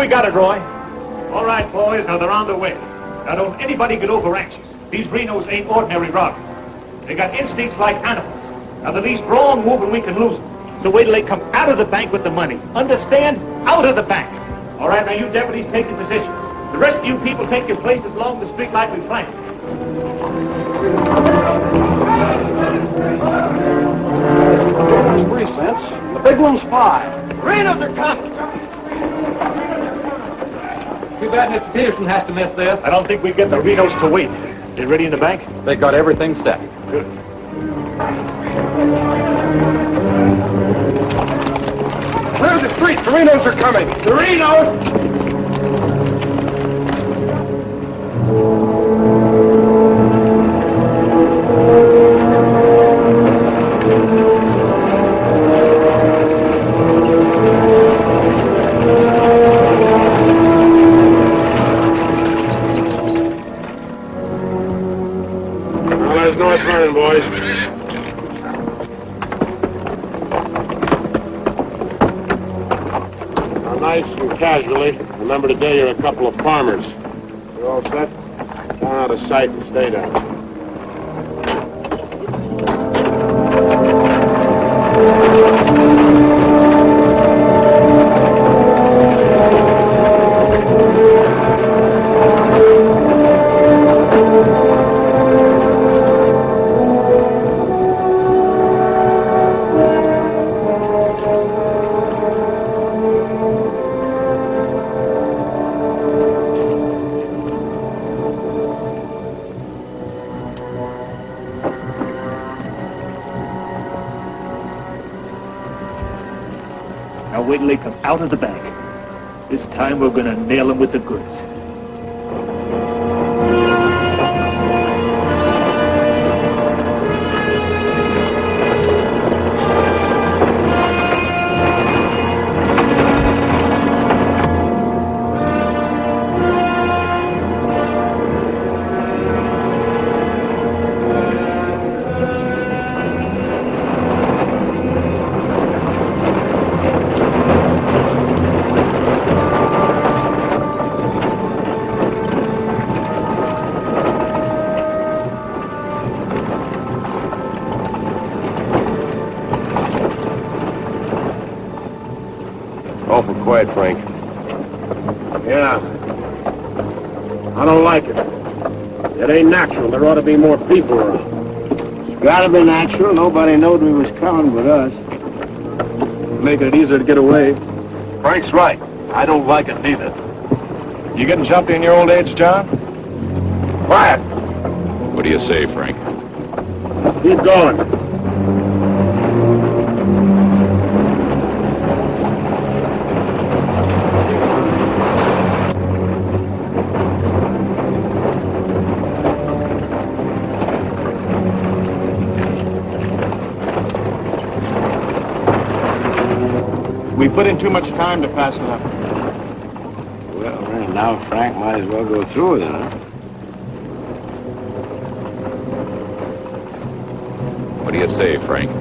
we got it, Roy. All right, boys, now they're on the way. Now don't anybody get over anxious. These Renos ain't ordinary robbers. They got instincts like animals. Now the least wrong move and we can lose them. So wait till they come out of the bank with the money. Understand? Out of the bank. All right, now you deputies take your positions. The rest of you people take your places along the street like we planned. It's 3 cents. The big one's 5. Renos are coming. Too bad Mr. Peterson has to miss this. I don't think we get the Renos to wait. They ready in the bank? They got everything set. Good. Clear the street. The Renos are coming. The Renos! North running, boys. Now, nice and casually, remember today you're a couple of farmers. You all set? Down out of sight and stay down. Now wait till they come out of the bank. This time we're gonna nail them with the goods. Awful quiet, Frank. Yeah. I don't like it. It ain't natural. There ought to be more people around. It's gotta be natural. Nobody knowed we was coming but us. Making it easier to get away. Frank's right. I don't like it neither. You getting jumpy in your old age, John? Quiet. What do you say, Frank? Keep going. We put in too much time to pass it up. Well, now Frank might as well go through with it, huh? What do you say, Frank?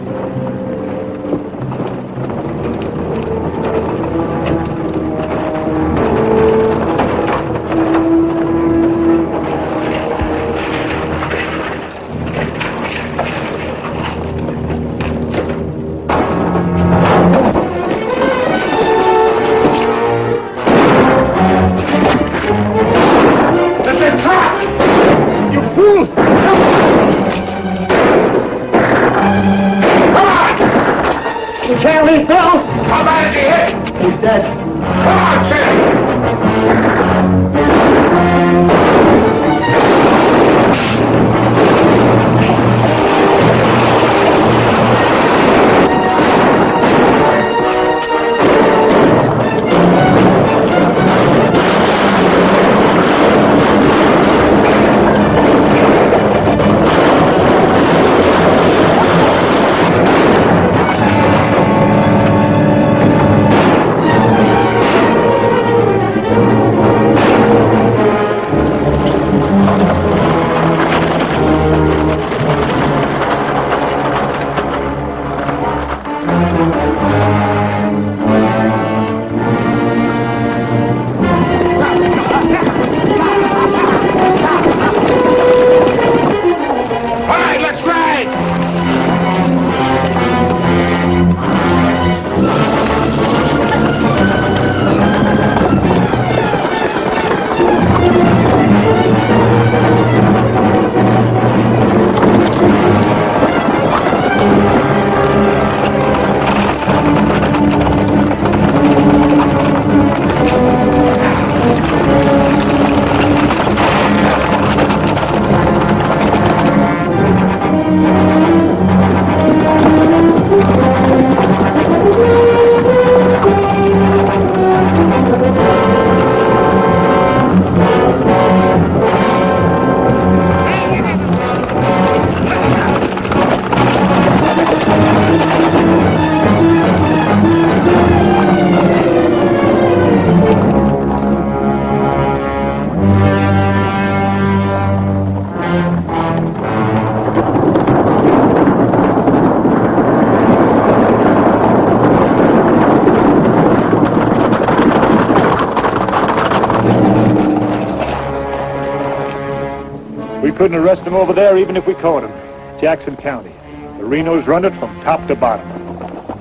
We couldn't arrest him over there even if we caught him. Jackson County. The Renos run it from top to bottom.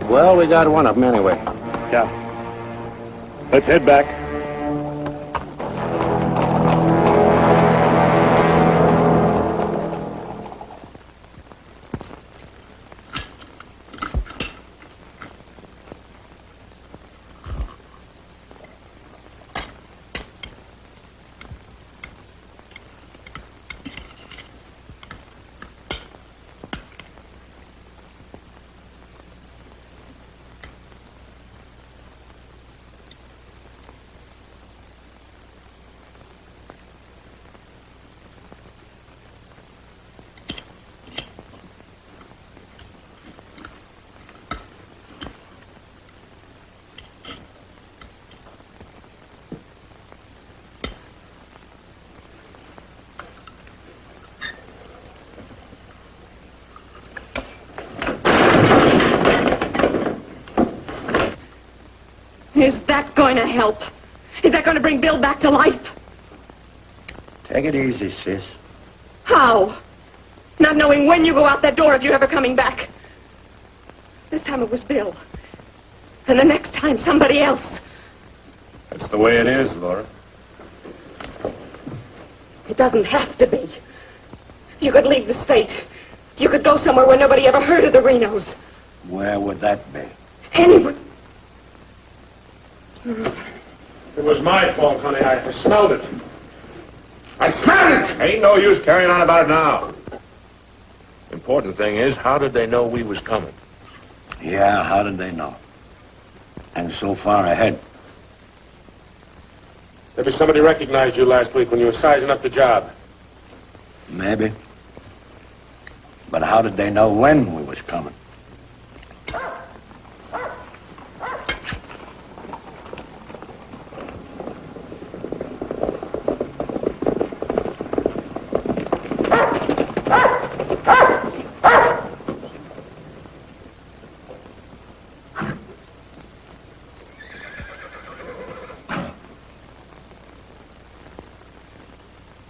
Well, we got one of them anyway. Yeah. Let's head back. Is that going to help? Is that going to bring Bill back to life? Take it easy, sis. How? Not knowing when you go out that door if you're ever coming back. This time it was Bill. And the next time somebody else. That's the way it is, Laura. It doesn't have to be. You could leave the state. You could go somewhere where nobody ever heard of the Renos. Where would that be? Anywhere. It was my fault, honey. I smelled it. I smelled it! Ain't no use carrying on about it now. Important thing is, how did they know we was coming? Yeah, how did they know? And so far ahead. Maybe somebody recognized you last week when you were sizing up the job. Maybe. But how did they know when we was coming?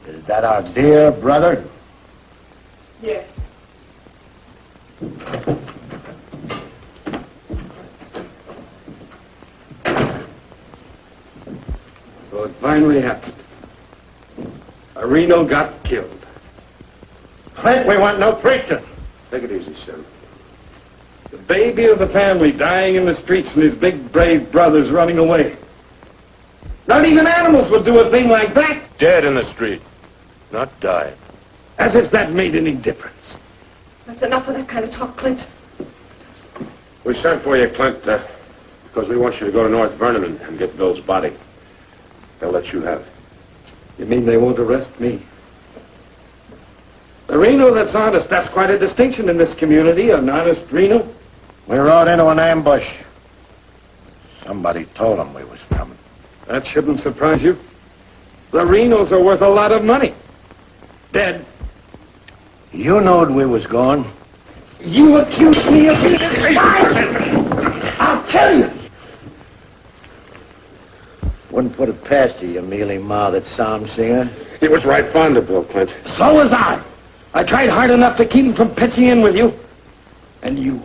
Is that our dear brother? Yes. So it finally happened. A Reno got killed. Clint, we want no preaching. Take it easy, Sim. The baby of the family dying in the streets and his big, brave brothers running away. Not even animals would do a thing like that. Dead in the street. Not died. As if that made any difference. That's enough of that kind of talk, Clint. We sent for you, Clint, because we want you to go to North Vernon and get Bill's body. They'll let you have it. You mean they won't arrest me? The Reno that's honest, that's quite a distinction in this community, an honest Reno. We rode into an ambush. Somebody told them we was coming. That shouldn't surprise you. The Renos are worth a lot of money. Dead. You knowed we was going. You accuse me of being a liar! I'll kill you! Wouldn't put it past you, you mealy-mouthed psalm singer. He was right fond of Bill, Clint. So was I. I tried hard enough to keep him from pitching in with you. And you,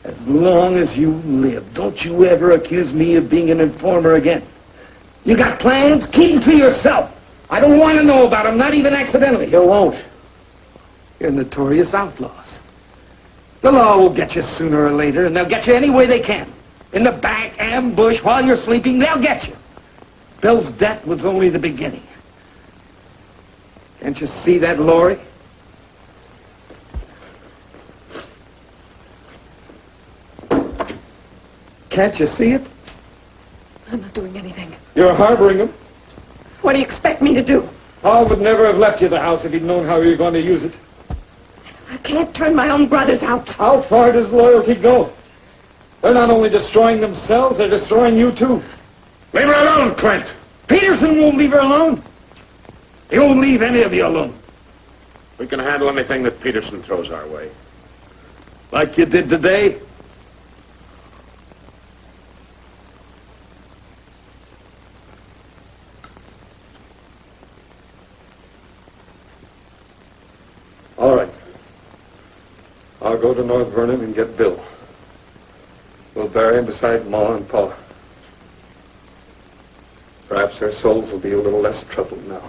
as long as you live, don't you ever accuse me of being an informer again. You got plans? Keep them to yourself. I don't want to know about them, not even accidentally. You won't. You're notorious outlaws. The law will get you sooner or later, and they'll get you any way they can. In the back, ambush, while you're sleeping, they'll get you. Bill's death was only the beginning. Can't you see that, Laurie? Can't you see it? I'm not doing anything. You're harboring him. What do you expect me to do? Paul would never have left you the house if he'd known how you were going to use it. I can't turn my own brothers out. How far does loyalty go? They're not only destroying themselves, they're destroying you, too. Leave her alone, Clint! Peterson won't leave her alone. He won't leave any of you alone. We can handle anything that Peterson throws our way. Like you did today. I'll go to North Vernon and get Bill. We'll bury him beside Ma and Pa. Perhaps their souls will be a little less troubled now.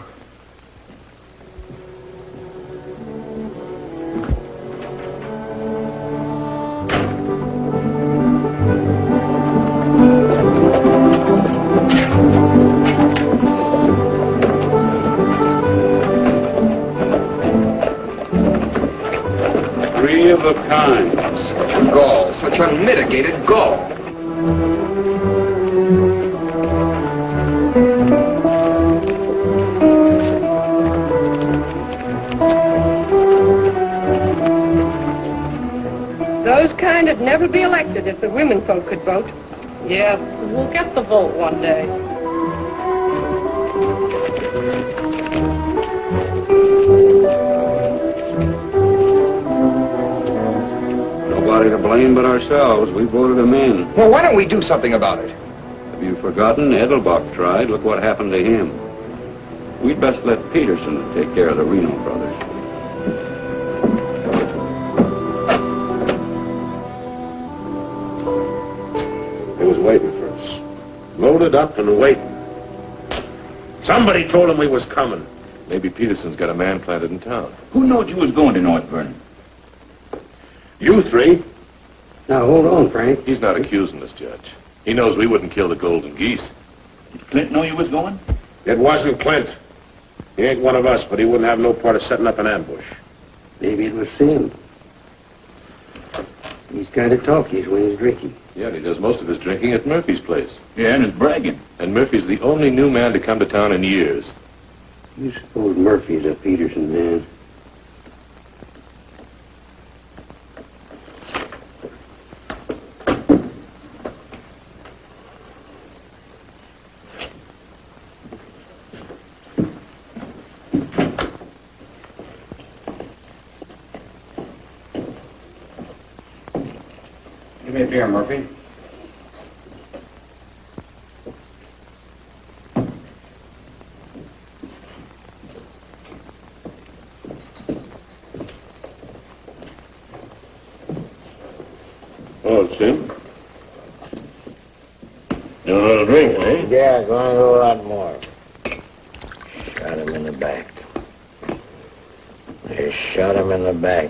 Three of a kind. Such a gall, such unmitigated gall. Those kind'd never be elected if the women folk could vote. Yeah, we'll get the vote one day. Nobody to blame but ourselves. We voted him in. Well, why don't we do something about it? Have you forgotten? Edelbach tried. Look what happened to him. We'd best let Peterson take care of the Reno Brothers. He was waiting for us. Loaded up and waiting. Somebody told him we was coming. Maybe Peterson's got a man planted in town. Who knowed you was going to North Vernon? You three. Now, hold on, Frank. He's not accusing us, Judge. He knows we wouldn't kill the golden geese. Did Clint know you was going? It wasn't Clint. He ain't one of us, but he wouldn't have no part of setting up an ambush. Maybe it was Sim. He's kind of talkish when he's drinking. Yeah, and he does most of his drinking at Murphy's place. Yeah, and is bragging. And Murphy's the only new man to come to town in years. You suppose Murphy's a Peterson man? Give me a beer, Murphy. Oh, Sim. You don't know to drink, eh? Yeah, gonna go a lot more. Shot him in the back. They shot him in the back.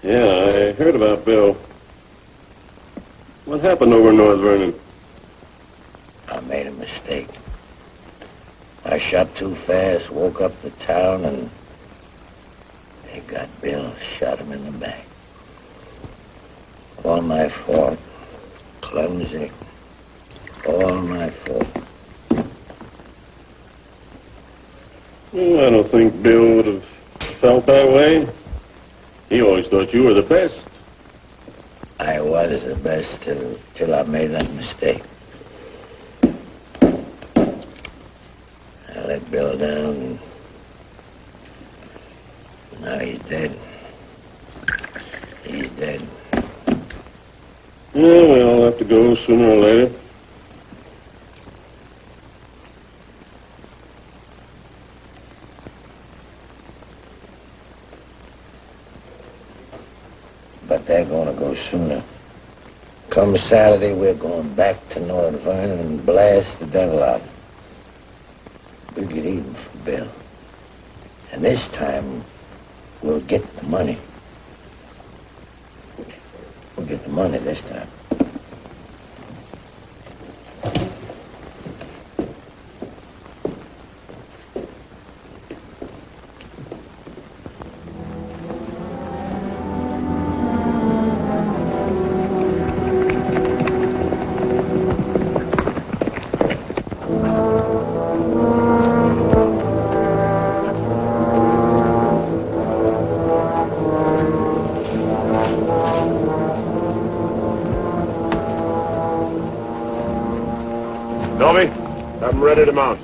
Yeah, I heard about Bill. What happened over in North Vernon? I made a mistake. I shot too fast, woke up the town, and they got Bill, shot him in the back. All my fault. Clumsy. All my fault. Well, I don't think Bill would have felt that way. He always thought you were the best. I was the best till I made that mistake. I let Bill down, and now he's dead. He's dead. Yeah, we all have to go sooner or later. But they're going to go sooner. Come Saturday, we're going back to North Vernon and blast the devil out. We'll get even for Bill. And this time, we'll get the money. We'll get the money this time. Dobby, have them ready to mount.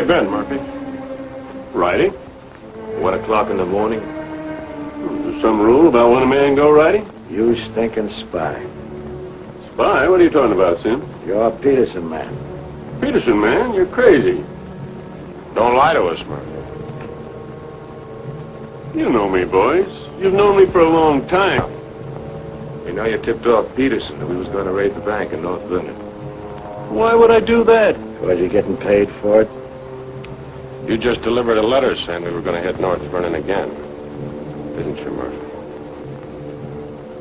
you been, Murphy? Riding? 1 o'clock in the morning. Is there some rule about when a man go riding? You stinking spy. Spy? What are you talking about, Sim? You're a Peterson man. Peterson, man, you're crazy. Don't lie to us, Murphy. You know me, boys. You've known me for a long time. We know you tipped off Peterson that we was going to raid the bank in North Vernon. Why would I do that? Was you getting paid for it? You just delivered a letter saying we were going to hit North Vernon again. Didn't you, Murphy?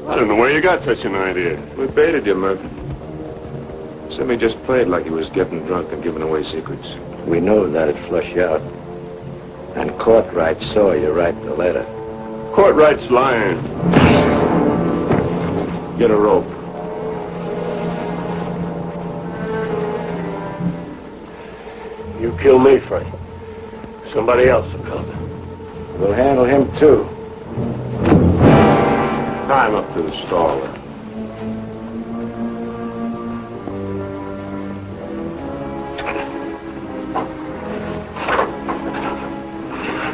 I don't know where you got such an idea. We baited you, Murphy. Simmy just played like he was getting drunk and giving away secrets. We know that'd flush you out. And Courtright saw you write the letter. Courtright's lying. Get a rope. You kill me, Frank. Somebody else will come. We'll handle him, too. Tie him up to the stall there.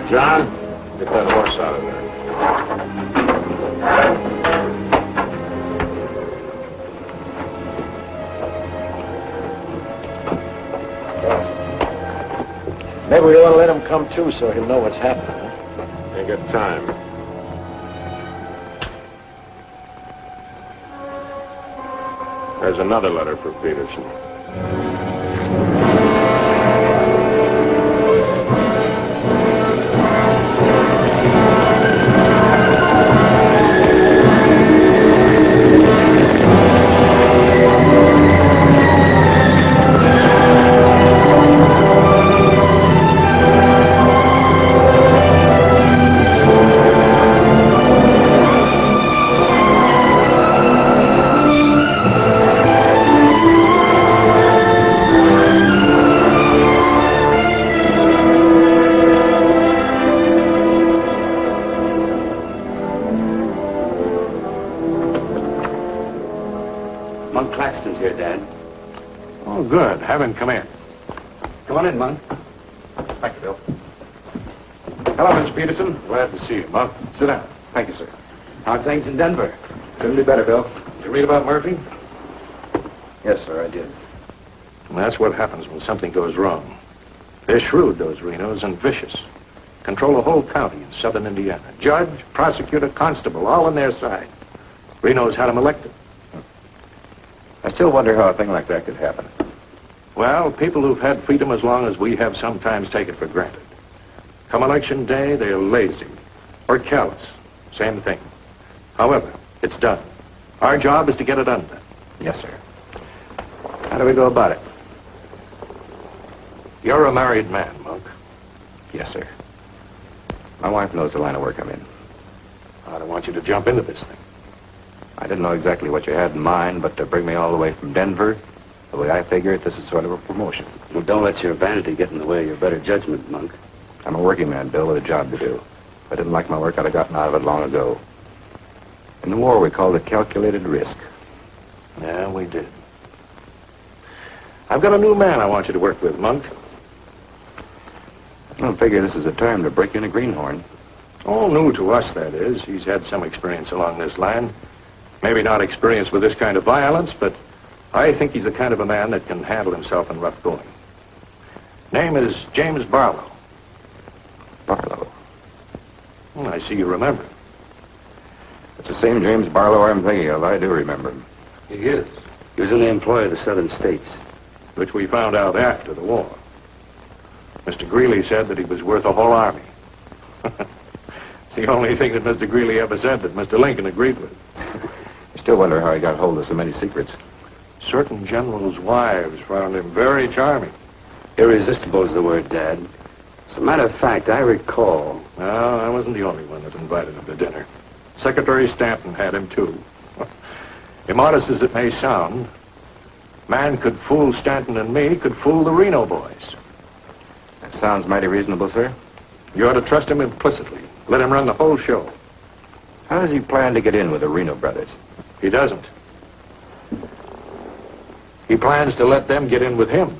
John, get that horse out of there. Maybe we ought to let him come, too, so he'll know what's happening. Huh? Ain't got time. There's another letter for Peterson. Here, Dad. Oh, good. Have him come in. Come on in, Monk. Thank you, Bill. Hello, Mr. Peterson. Glad to see you, Monk. Sit down. Thank you, sir. How are things in Denver? Couldn't be better, Bill. Did you read about Murphy? Yes, sir, I did. And that's what happens when something goes wrong. They're shrewd, those Renos, and vicious. Control the whole county in southern Indiana. Judge, prosecutor, constable, all on their side. Renos had them elected. I still wonder how a thing like that could happen. Well, people who've had freedom as long as we have sometimes take it for granted. Come election day, they're lazy or callous. Same thing. However, it's done. Our job is to get it undone. Yes, sir. How do we go about it? You're a married man, Monk. Yes, sir. My wife knows the line of work I'm in. I don't want you to jump into this thing. I didn't know exactly what you had in mind, but to bring me all the way from Denver, the way I figure it, this is sort of a promotion. Well, don't let your vanity get in the way of your better judgment, Monk. I'm a working man, Bill, with a job to do. If I didn't like my work, I'd have gotten out of it long ago. In the war, we called it calculated risk. Yeah, we did. I've got a new man I want you to work with, Monk. I don't figure this is the time to break in a greenhorn. All new to us, that is. He's had some experience along this line. Maybe not experience with this kind of violence, but I think he's the kind of a man that can handle himself in rough going. Name is James Barlow. Barlow? Well, I see you remember. It's the same James Barlow I'm thinking of. I do remember him. He is. He was in the employ of the southern states. Which we found out after the war. Mr. Greeley said that he was worth a whole army. It's the only thing that Mr. Greeley ever said that Mr. Lincoln agreed with. I still wonder how he got hold of so many secrets. Certain generals' wives found him very charming. Irresistible is the word, Dad. As a matter of fact, I recall... No, I wasn't the only one that invited him to dinner. Secretary Stanton had him, too. Immodest as it may sound, man could fool Stanton and me, could fool the Reno boys. That sounds mighty reasonable, sir. You ought to trust him implicitly. Let him run the whole show. How does he plan to get in with the Reno Brothers? He doesn't. He plans to let them get in with him.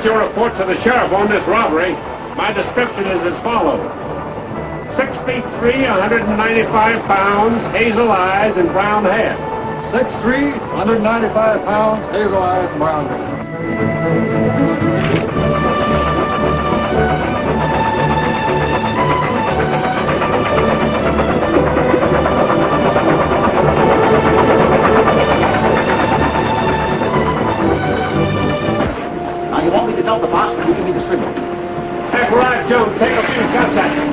Your report to the sheriff on this robbery, my description is as follows. 6 feet 3, 195 pounds, hazel eyes, and brown hair. 6'3", 195 pounds, hazel eyes, and brown hair. Now, you want me to dump the box, or you give me the signal? Heck right, Joe. Take a few shots at you.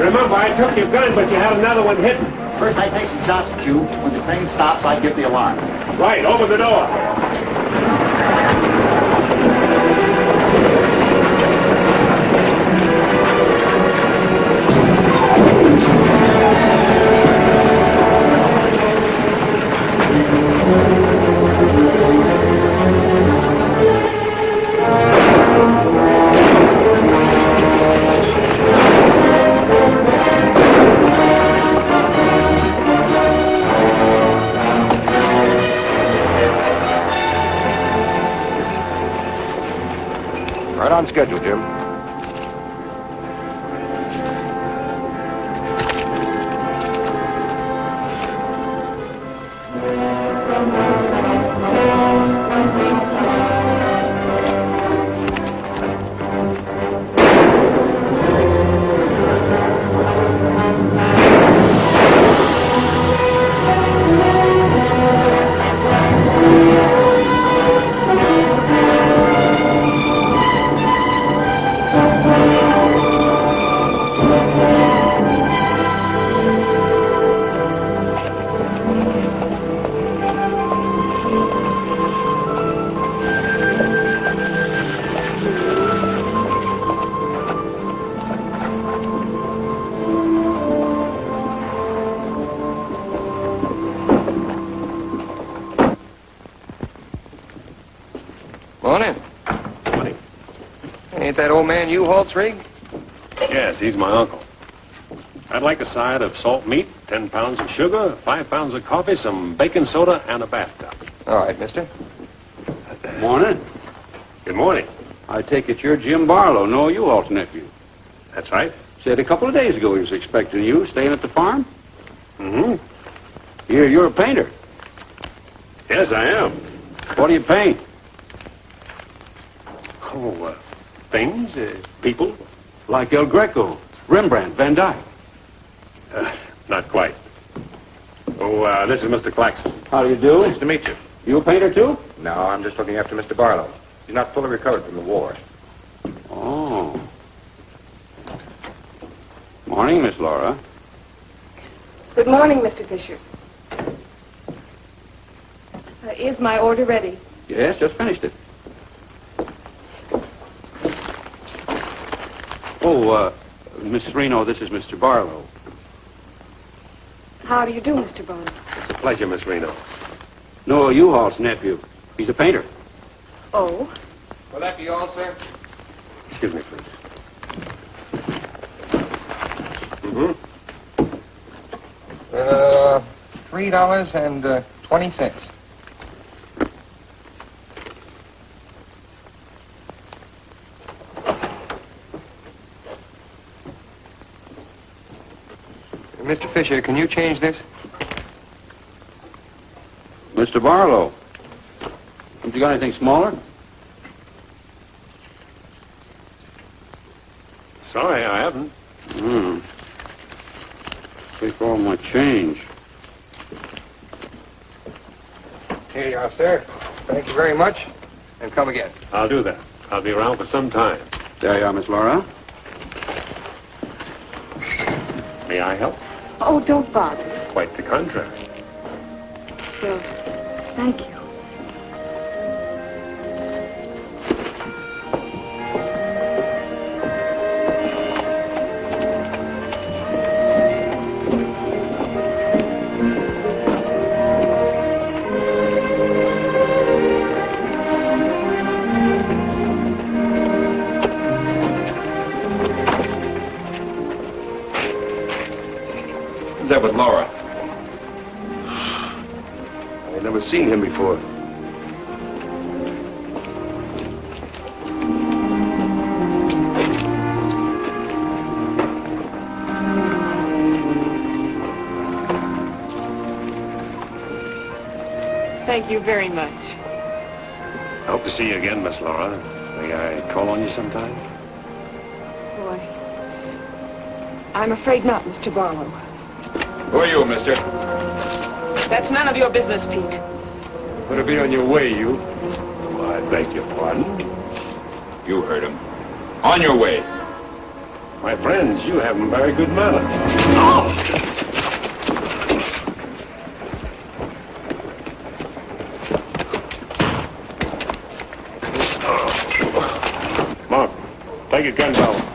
Remember, I took your gun, but you had another one hidden. First, I take some shots at you. When the train stops, I give the alarm. Right, over the door. Right on schedule, Jim. Morning. Morning. Ain't that old man U-Halt's rig? Yes, he's my uncle. I'd like a side of salt meat, 10 pounds of sugar, 5 pounds of coffee, some baking soda, and a bathtub. All right, mister. Morning. Good morning. I take it you're Jim Barlow, no U-Halt's nephew. That's right. Said a couple of days ago he was expecting you, staying at the farm. Mm-hmm. You're a painter. Yes, I am. What do you paint? Oh, things, people. Like El Greco, Rembrandt, Van Dyke. Not quite. Oh, this is Mr. Claxton. How do you do? Nice to meet you. You a painter, too? No, I'm just looking after Mr. Barlow. He's not fully recovered from the war. Oh. Morning, Miss Laura. Good morning, Mr. Fisher. Is my order ready? Yes, just finished it. Oh, Mrs. Reno, this is Mr. Barlow. How do you do, Mr. Barlow? It's a pleasure, Miss Reno. No, U-Halt's nephew. He's a painter. Oh? Will that be all, sir? Excuse me, please. Mm-hmm. $3.20. Mr. Fisher, can you change this? Mr. Barlow. Haven't you got anything smaller? Sorry, I haven't. Take all my change. Here you are, sir. Thank you very much. And come again. I'll do that. I'll be around for some time. There you are, Miss Laura. May I help? Oh, don't bother. Quite the contrast. Well, thank you. that with Laura? I've never seen him before. Thank you very much. I hope to see you again, Miss Laura. May I call on you sometime? Boy, I'm afraid not, Mr. Barlow. Who are you, mister? That's none of your business, Pete. Better be on your way, you. Oh, I beg your pardon. You heard him. On your way. My friends, you have very good manners. Oh! Mark, take your gun down.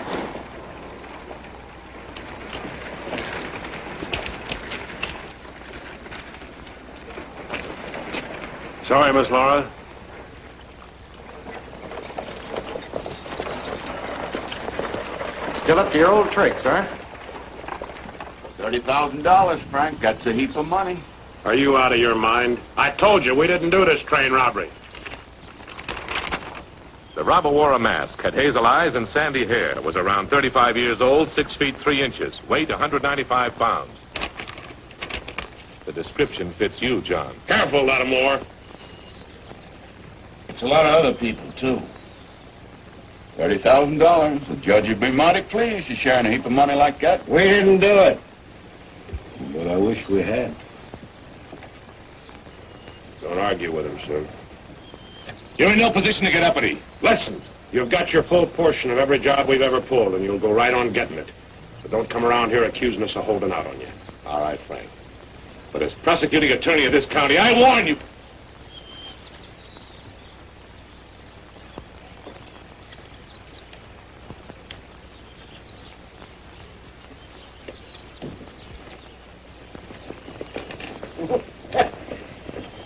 Sorry, Miss Laura. Still up to your old tricks, huh? $30,000, Frank. That's a heap of money. Are you out of your mind? I told you we didn't do this train robbery. The robber wore a mask, had hazel eyes and sandy hair, was around 35 years old, 6 feet 3 inches, weighed 195 pounds. The description fits you, John. Careful, Lattimore. It's a lot of other people, too. $30,000. The judge would be mighty pleased. You're sharing a heap of money like that. We didn't do it. But I wish we had. Don't argue with him, sir. You're in no position to get uppity. Listen, you've got your full portion of every job we've ever pulled, and you'll go right on getting it. So don't come around here accusing us of holding out on you. All right, Frank. But as prosecuting attorney of this county, I warn you.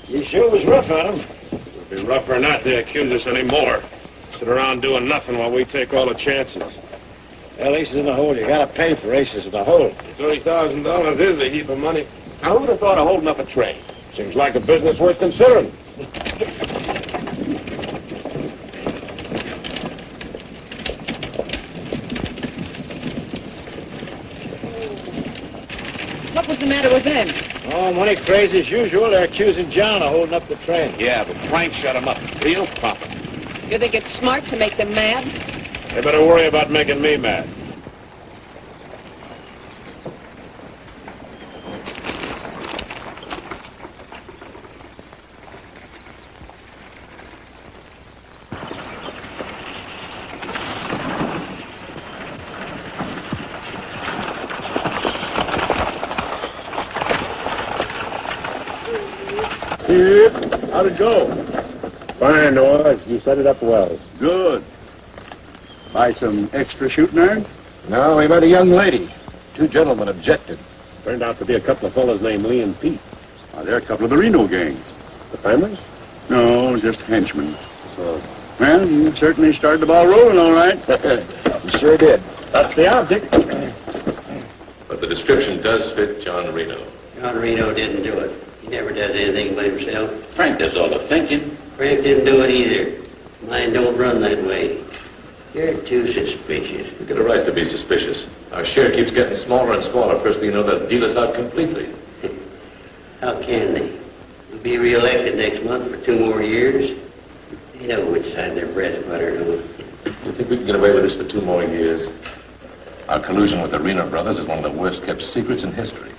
You sure was rough on him. It'd be rougher not to accuse us anymore. Sit around doing nothing while we take all the chances. Well, aces in the hole. You gotta pay for aces in the hole. $30,000 is a heap of money. Now, who would have thought of holding up a train? Seems like a business worth considering. What was the matter with them? Oh, money crazy as usual. They're accusing John of holding up the train. Yeah, but Frank shut him up. Real proper. You think it's smart to make them mad? They better worry about making me mad. How'd it go? Fine, Noah. You set it up well. Good. Buy some extra shooting iron? No, we met a young lady. 2 gentlemen objected. Turned out to be a couple of fellas named Lee and Pete. They're a couple of the Reno gang. The families? No, just henchmen. So, well, you certainly started the ball rolling, all right. You sure did. That's the object. But the description does fit John Reno. John Reno didn't do it. He never does anything by himself. Frank does all the thinking. Frank didn't do it either. Mine don't run that way. You're too suspicious. You get a right to be suspicious. Our share keeps getting smaller and smaller. First thing you know, they'll deal us out completely. How can they? We'll be reelected next month for 2 more years. They know which side their bread's buttered on. You think we can get away with this for 2 more years? Our collusion with the Reno Brothers is one of the worst kept secrets in history.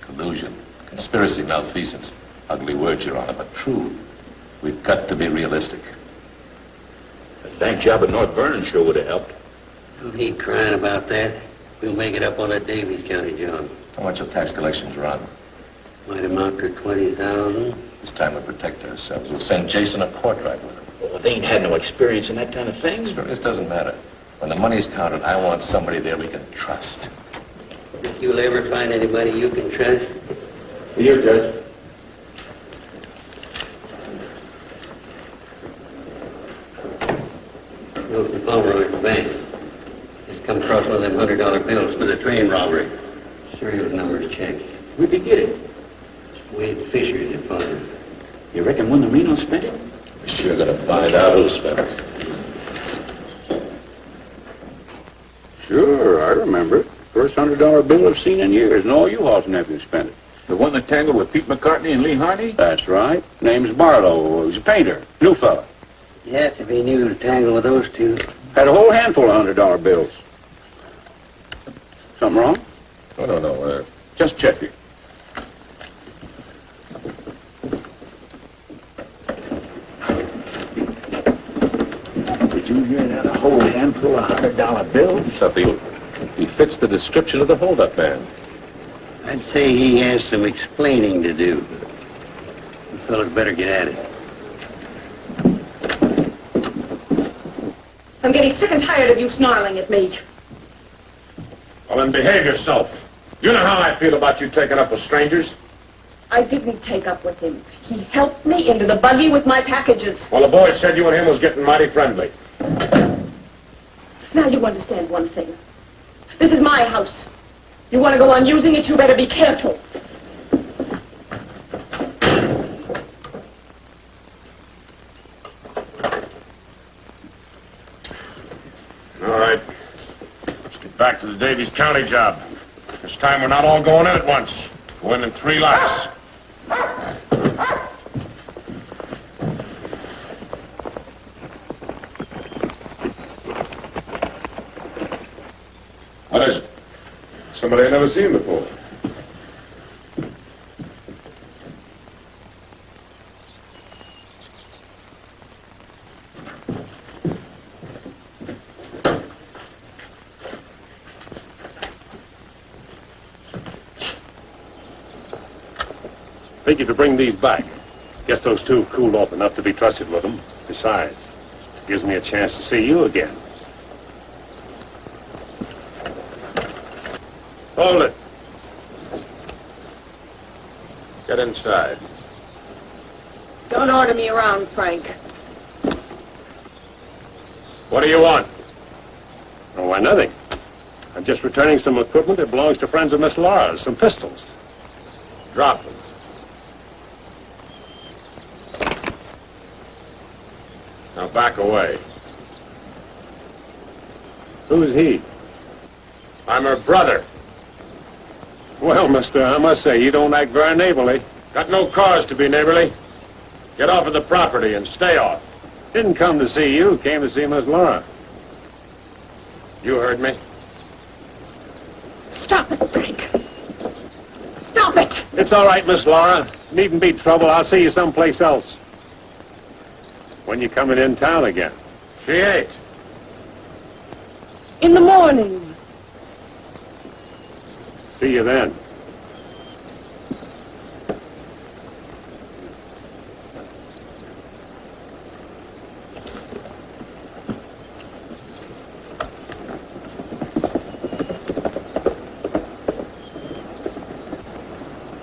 Collusion, conspiracy, malfeasance. Ugly words, Your Honor, but true. We've got to be realistic. The bank job at North Vernon sure would have helped. Don't need crying about that. We'll make it up on that Davies County job. How much will tax collections run? Might amount to 20,000. It's time we protect ourselves. We'll send Jason a portrait with him. Well, they ain't had no experience in that kind of thing. Experience doesn't matter. When the money's counted, I want somebody there we can trust. If you'll ever find anybody you can trust. Here, Judge. Broke the plumber at the bank. Just come across one of them $100 bills for the train robbery. Serial number check. Where'd you get it? Wade Fisher's at Farm. You reckon one of the Renos spent it? We're sure gonna find out who spent it. Sure, I remember it. First $100 bill I've seen in years, and all you Hall's nephews spent it. The one that tangled with Pete McCartney and Lee Harney? That's right. Name's Barlow. He's a painter. New fella. Yes, if he knew to tangle with those two. Had a whole handful of $100 bills. Something wrong? Oh, no. Just check it. Did you hear that? A whole handful of $100 bills? Something. He fits the description of the hold-up man. I'd say he has some explaining to do. You fellas better get at it. I'm getting sick and tired of you snarling at me. Well, then behave yourself. You know how I feel about you taking up with strangers. I didn't take up with him. He helped me into the buggy with my packages. Well, the boys said you and him was getting mighty friendly. Now you understand one thing. This is my house. You want to go on using it, you better be careful. All right. Let's get back to the Davies County job. This time we're not all going in at once. Go in 3 lots. What is it? Somebody I've never seen before. Think you could bring these back. Guess those two have cooled off enough to be trusted with them. Besides, it gives me a chance to see you again. Hold it. Get inside. Don't order me around, Frank. What do you want? Oh, why, nothing. I'm just returning some equipment that belongs to friends of Miss Laura's, some pistols. Drop them. Now back away. Who's he? I'm her brother. Well, mister, I must say, you don't act very neighborly. Got no cause to be neighborly. Get off of the property and stay off. Didn't come to see you, came to see Miss Laura. You heard me. Stop it, Frank. Stop it! It's all right, Miss Laura. Needn't be trouble. I'll see you someplace else. When you coming in town again? She ain't. In the morning. See you then.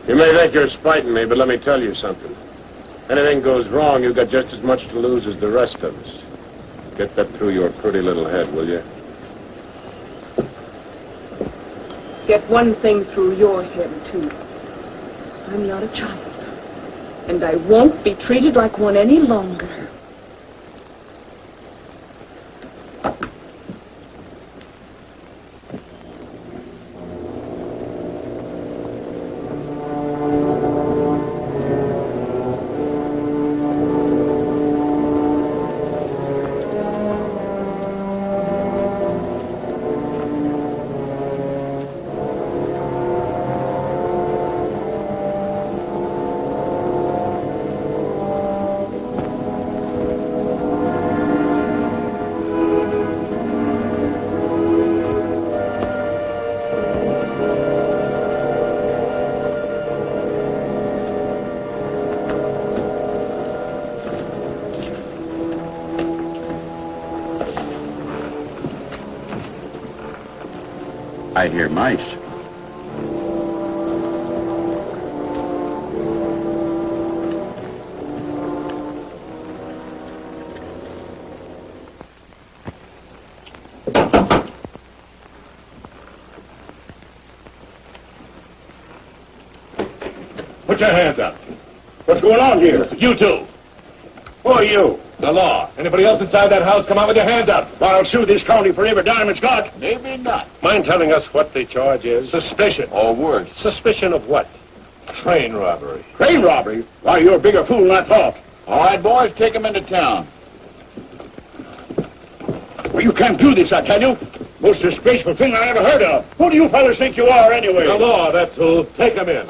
You may think you're spiting me, but let me tell you something. Anything goes wrong, you've got just as much to lose as the rest of us. Get that through your pretty little head, will you? Get one thing through your head, too. I'm not a child. And I won't be treated like one any longer. I hear mice. Put your hands up. What's going on here? You two. Who are you? The law. Anybody else inside that house, come out with your hands up. I'll sue this county for every dime it's got. Maybe not. Mind telling us what the charge is? Suspicion. Or worse. Suspicion of what? Train robbery. Train robbery? Why, you're a bigger fool than I thought. All right, boys, take him into town. Well, you can't do this, I tell you. Most disgraceful thing I ever heard of. Who do you fellas think you are, anyway? The law, that's who. Take him in.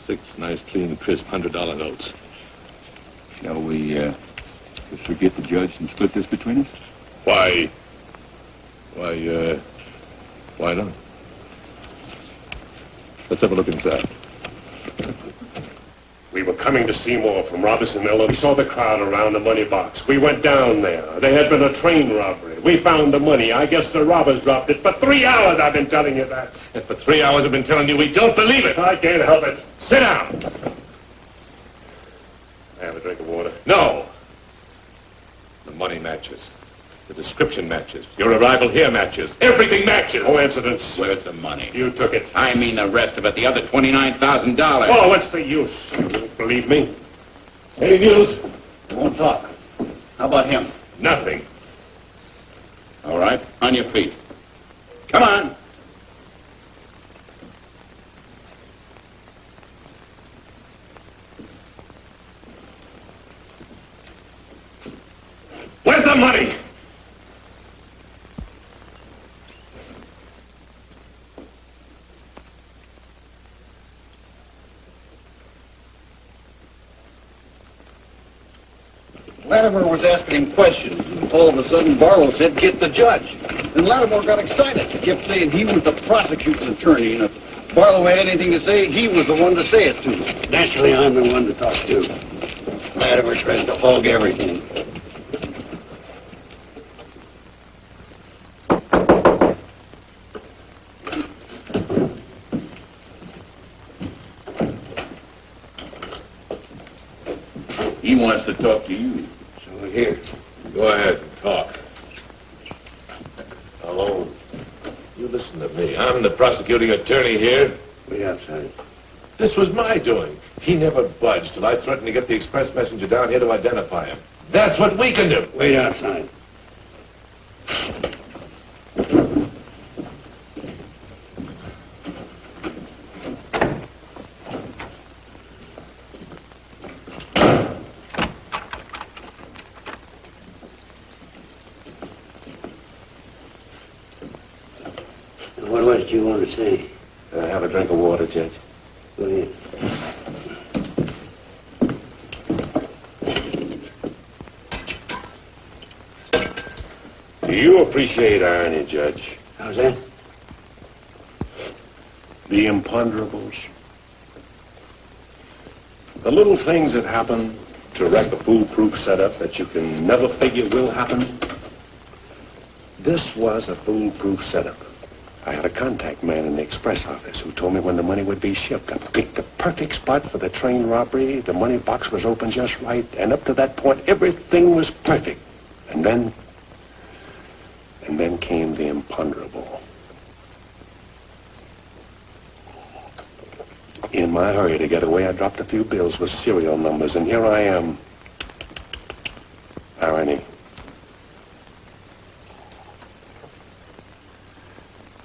Six nice, clean, crisp $100 notes. Shall we, just forget the judge and split this between us? Why not? Let's have a look inside. We were coming to Seymour from Robinson Mill. We saw the crowd around the money box. We went down there. There had been a train robbery. We found the money. I guess the robbers dropped it. For 3 hours I've been telling you that. And for 3 hours I've been telling you we don't believe it. I can't help it. Sit down. I have a drink of water. No. The money matches. The description matches. Your arrival here matches. Everything matches. Coincidence. Where's the money? You took it. I mean the rest of it, the other $29,000. Oh, what's the use? You don't believe me? Any news? Won't talk. How about him? Nothing. All right, on your feet. Come on. Where's the money? Latimer was asking him questions, and all of a sudden Barlow said, "Get the judge." And Latimer got excited. He kept saying he was the prosecuting attorney, and if Barlow had anything to say, he was the one to say it to. Naturally, I'm the one to talk to. Latimer tries to hog everything. He wants to talk to you. So here. Go ahead and talk. Hello. You listen to me. I'm the prosecuting attorney here. Wait outside. This was my doing. He never budged till I threatened to get the express messenger down here to identify him. That's what we can do. Wait outside. What was it you want to say? Have a drink of water, Judge. Go ahead. Do you appreciate irony, Judge? How's that? The imponderables. The little things that happen to wreck a foolproof setup that you can never figure will happen. This was a foolproof setup. I had a contact man in the express office who told me when the money would be shipped. I picked the perfect spot for the train robbery. The money box was open just right. And up to that point, everything was perfect. And then came the imponderable. In my hurry to get away, I dropped a few bills with serial numbers, and here I am. Irony.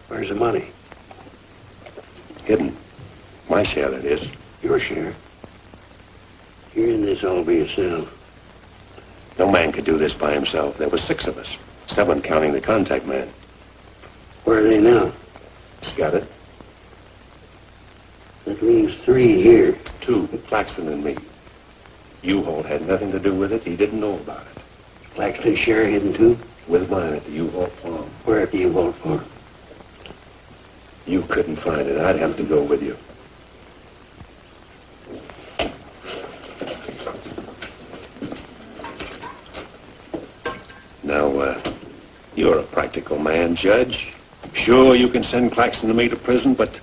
Where's the money? Hidden. My share, that is. Your share. You're in this all by yourself. No man could do this by himself. There were 6 of us. 7 counting the contact man. Where are they now? Got it? That leaves 3 here. 2, Claxton and me. U-Haul had nothing to do with it. He didn't know about it. Claxton's share hidden too? With mine at the U-Haul farm. Where at the U-Haul farm? You couldn't find it. I'd have to go with you. Now, you're a practical man, Judge. Sure, you can send Claxton and me to prison, but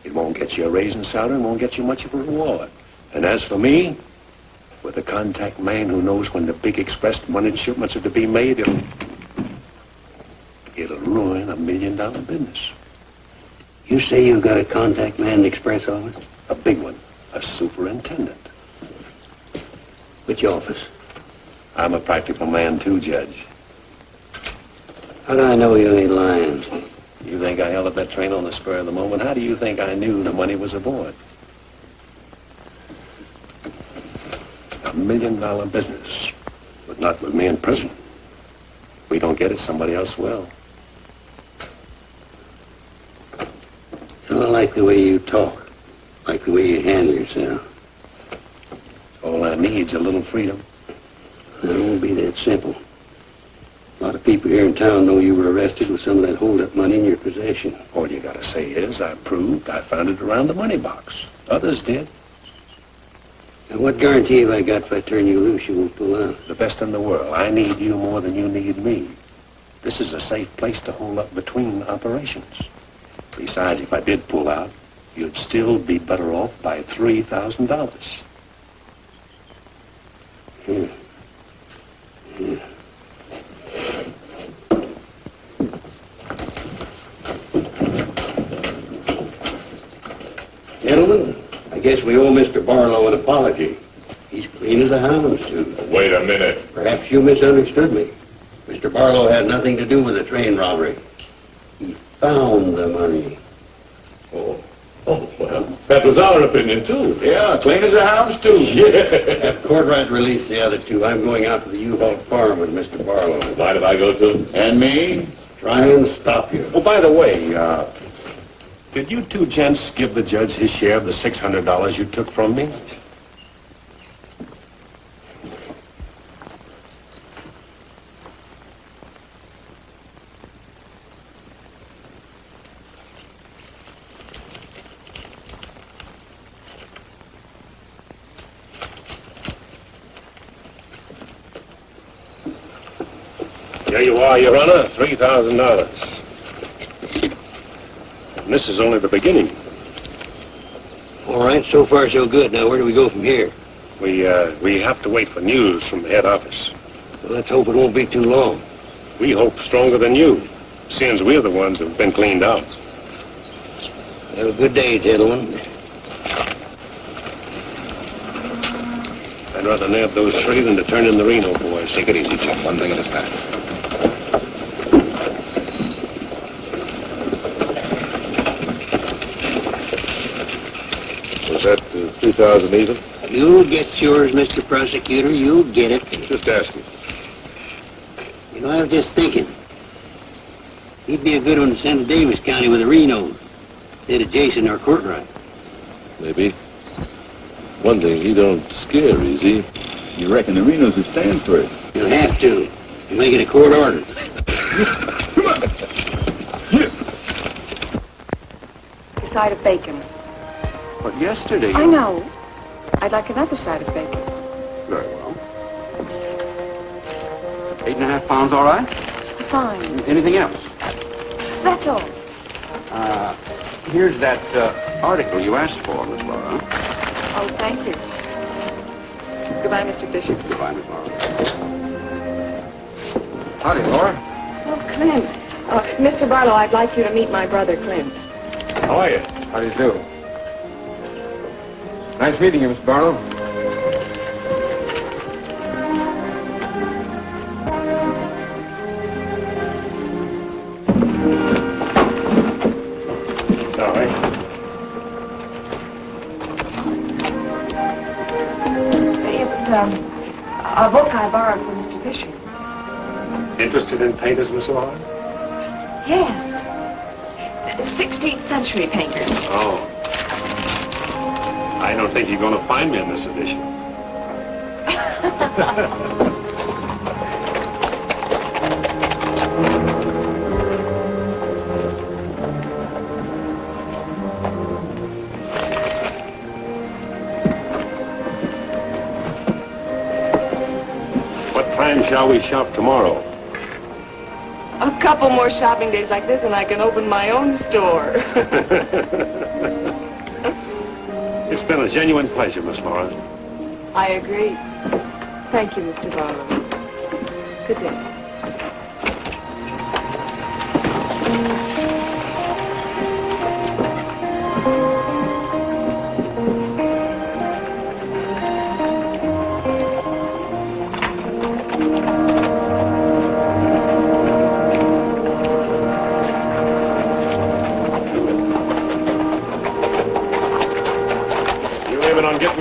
it won't get you a raise in salary and won't get you much of a reward. And as for me, with a contact man who knows when the big express money shipments are to be made, It'll ruin $1 million business. You say you've got a contact man in the express office? A big one. A superintendent. Which office? I'm a practical man, too, Judge. How do I know you ain't lying? You think I held up that train on the spur of the moment? How do you think I knew the money was aboard? $1 million business. But not with me in prison. If we don't get it, somebody else will. I don't like the way you talk. Like the way you handle yourself. All I need's a little freedom. It won't be that simple. A lot of people here in town know you were arrested with some of that hold-up money in your possession. All you gotta say is, I proved I found it around the money box. Others did. And what guarantee have I got if I turn you loose you won't pull out? The best in the world. I need you more than you need me. This is a safe place to hold up between operations. Besides, if I did pull out, you'd still be better off by $3,000. Gentlemen, I guess we owe Mr. Barlow an apology. He's clean as a hound's tooth. Wait a minute. Perhaps you misunderstood me. Mr. Barlow had nothing to do with the train robbery. He found the money. Oh, well, that was our opinion, too. Yeah, clean as a hound's tooth. Yeah. Have Courtright release the other two. I'm going out to the U-Haul farm with Mr. Barlow. Mind if I go, too? And me? Try and stop you. Oh, by the way, did you two gents give the judge his share of the $600 you took from me? Here you are, Your Honor, $3,000. And this is only the beginning. All right, so far so good. Now, where do we go from here? We have to wait for news from the head office. Well, let's hope it won't be too long. We hope stronger than you, since we're the ones who've been cleaned out. Have a good day, gentlemen. I'd rather nab those three than to turn in the Reno boys. Take it easy, Chum. One thing at a time. Was that 3,000 even? You'll get yours, Mr. Prosecutor. You'll get it. Just asking. You know, I was just thinking. He'd be a good one to send to Davis County with the Renos, instead of Jason or Courtright. Maybe. One thing, he don't scare easy. You reckon the Renos will stand for it? You'll have to. You'll make it a court order. Side of bacon. But yesterday... I know. I'd like another side of bacon. Very well. 8.5 pounds, all right? Fine. Anything else? That's all. Here's that article you asked for, Miss Laura. Oh, thank you. Goodbye, Mr. Fisher. Goodbye, Miss Laura. Howdy, Laura. Oh, Clint. Mr. Barlow, I'd like you to meet my brother, Clint. How are you? How do you do? Nice meeting you, Mr. Barlow. Sorry. It was a book I borrowed from Mr. Fisher. Interested in painters, Miss Laura? Yes. 16th century painters. Oh. I don't think you're going to find me in this edition. What time shall we shop tomorrow? A couple more shopping days like this and I can open my own store. It's been a genuine pleasure, Miss Laura. I agree. Thank you, Mr. Barlow. Good day.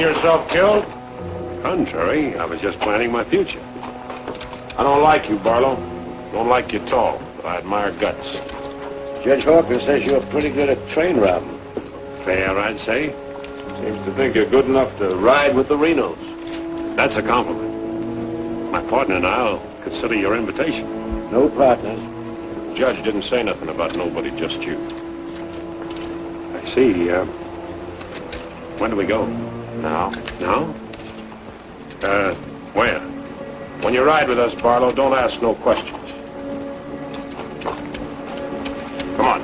yourself killed? Contrary, I was just planning my future. I don't like you, Barlow. Don't like you at all, but I admire guts. Judge Hawkins says you're pretty good at train robbing. Fair, I'd say. Seems to think you're good enough to ride with the Renos. That's a compliment. My partner and I'll consider your invitation. No partners. The judge didn't say nothing about nobody, just you. I see. When do we go? Now? Now? Where? When you ride with us, Barlow, don't ask no questions. Come on.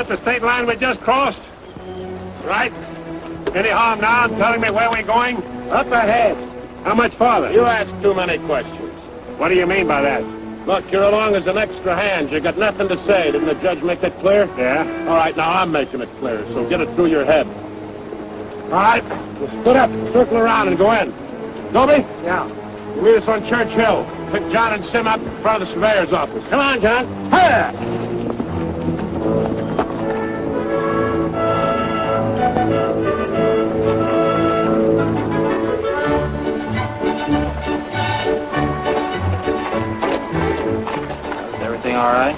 The state line we just crossed? Right? Any harm now in telling me where we're going? Up ahead. How much farther? You ask too many questions. What do you mean by that? Look, you're along as an extra hand. You got nothing to say. Didn't the judge make that clear? Yeah. All right, now I'm making it clear, so get it through your head. All right, we'll split up, circle around, and go in. Dobie? Yeah. You meet us on Church Hill. Pick John and Sim up in front of the surveyor's office. Come on, John. Hey! All right?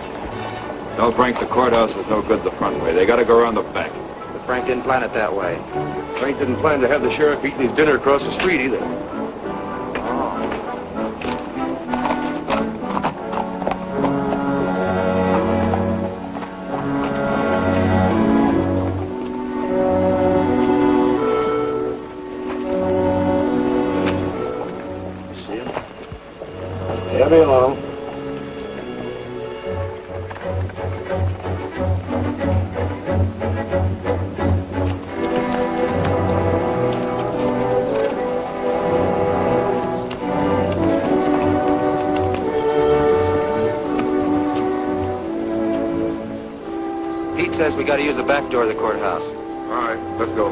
No, Frank, the courthouse is no good the front way. They got to go around the back. But Frank didn't plan it that way. Frank didn't plan to have the sheriff eating his dinner across the street either. See him? Heavy along. Says we got to use the back door of the courthouse. All right, let's go.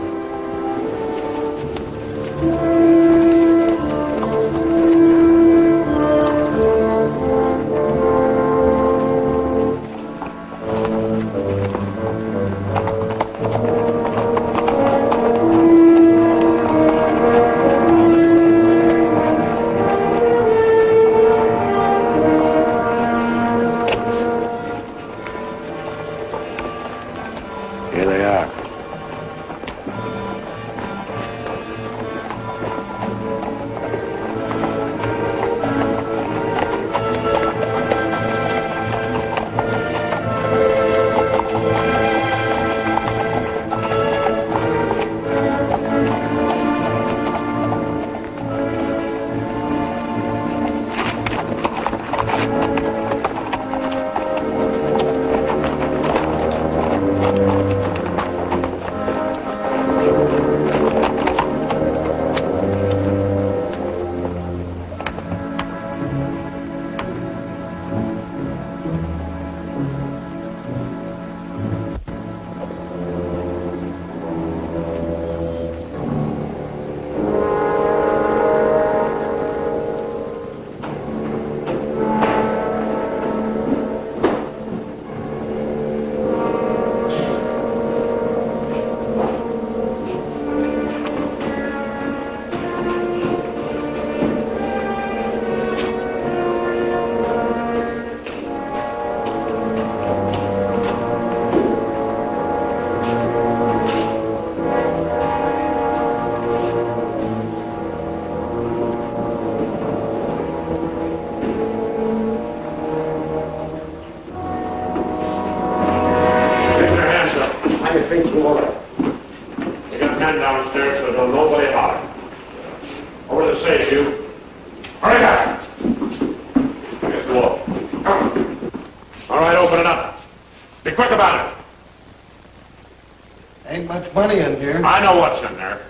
money in here. I know what's in there.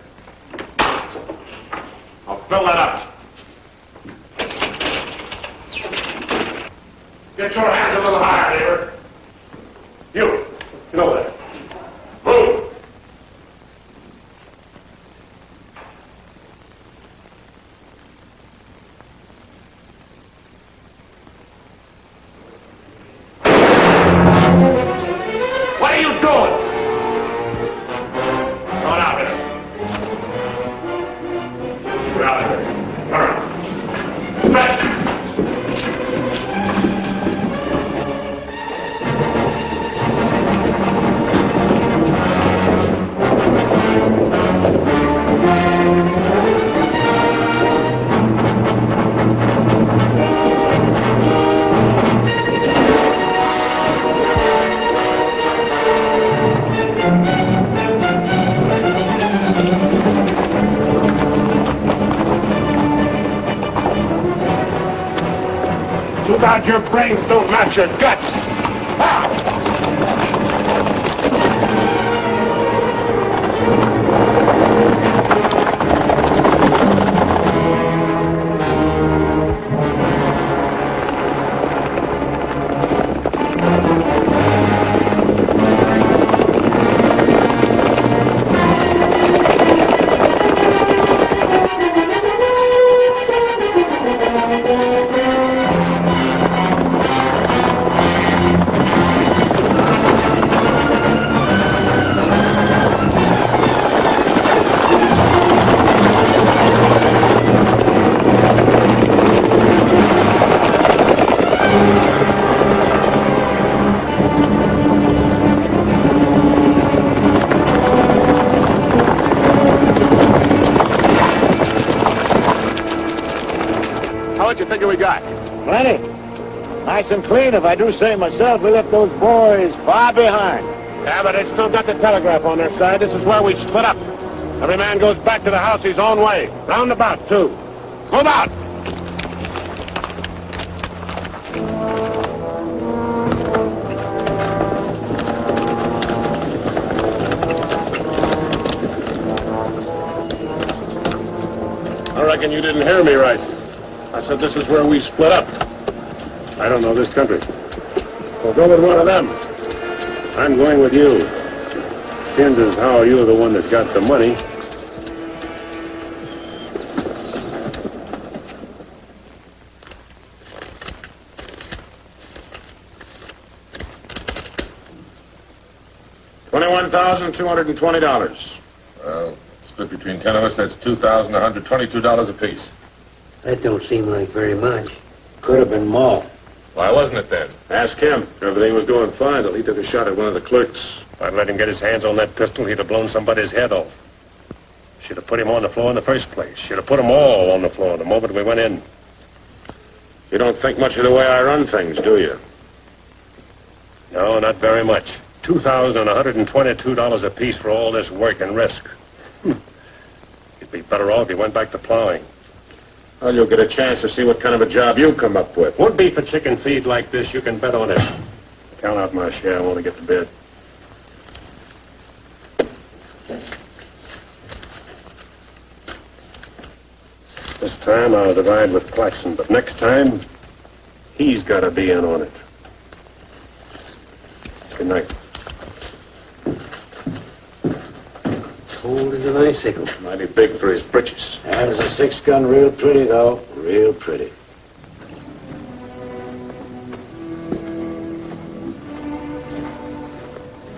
I'll fill that up. Get your hands a little higher, neighbor. You, get over there. Move. What are you doing? Come on out here. Get out of here. Turn around. Back. Too bad your brains don't match your guts. We got? Plenty. Nice and clean, if I do say myself. We left those boys far behind. Yeah, but they still got the telegraph on their side. This is where we split up. Every man goes back to the house his own way. Roundabout, too. Move out! I reckon you didn't hear me right. I said this is where we split up. I don't know this country. Well, go with one of them. I'm going with you. Seems as how you're the one that got the money. $21,220. Well, split between 10 of us, that's $2,122 apiece. That don't seem like very much. Could have been more. Why wasn't it then? Ask him. Everything was going fine till he took a shot at one of the clerks. If I'd let him get his hands on that pistol, he'd have blown somebody's head off. Should have put him on the floor in the first place. Should have put them all on the floor the moment we went in. You don't think much of the way I run things, do you? No, not very much. $2,122 apiece for all this work and risk. You'd be better off if you went back to plowing. Well, you'll get a chance to see what kind of a job you come up with. Would be for chicken feed like this, you can bet on it. Count out my share. I want to get to bed. This time I'll divide with Claxton, but next time, he's got to be in on it. Good night. Cold as an icicle. Mighty big for his britches. That is a 6-gun, real pretty, though. Real pretty.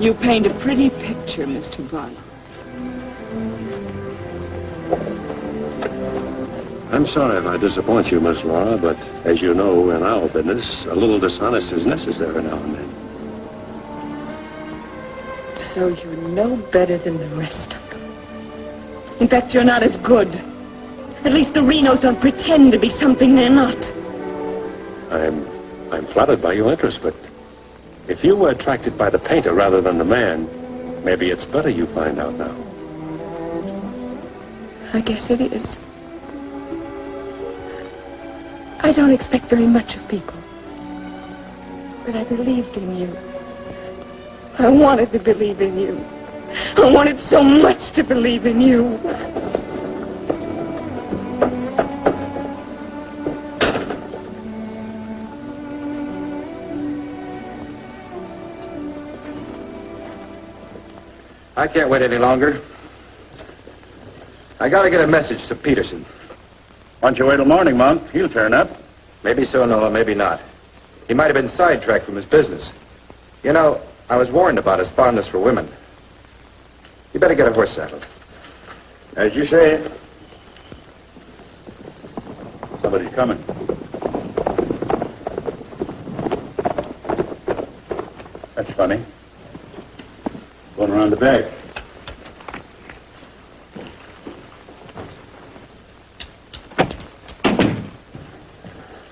You paint a pretty picture, Mr. Barlow. I'm sorry if I disappoint you, Miss Laura, but as you know, in our business, a little dishonest is necessary now and then. So you're no better than the rest of them. In fact, you're not as good. At least the Renos don't pretend to be something they're not. I'm flattered by your interest, but if you were attracted by the painter rather than the man, maybe it's better you find out now. I guess it is. I don't expect very much of people. But I believed in you. I wanted to believe in you. I wanted so much to believe in you. I can't wait any longer. I gotta get a message to Peterson. Why don't you wait till morning, Monk? He'll turn up. Maybe so, Nola, maybe not. He might have been sidetracked from his business. You know, I was warned about his fondness for women. You better get a horse saddled. As you say. Somebody's coming. That's funny. Going around the back.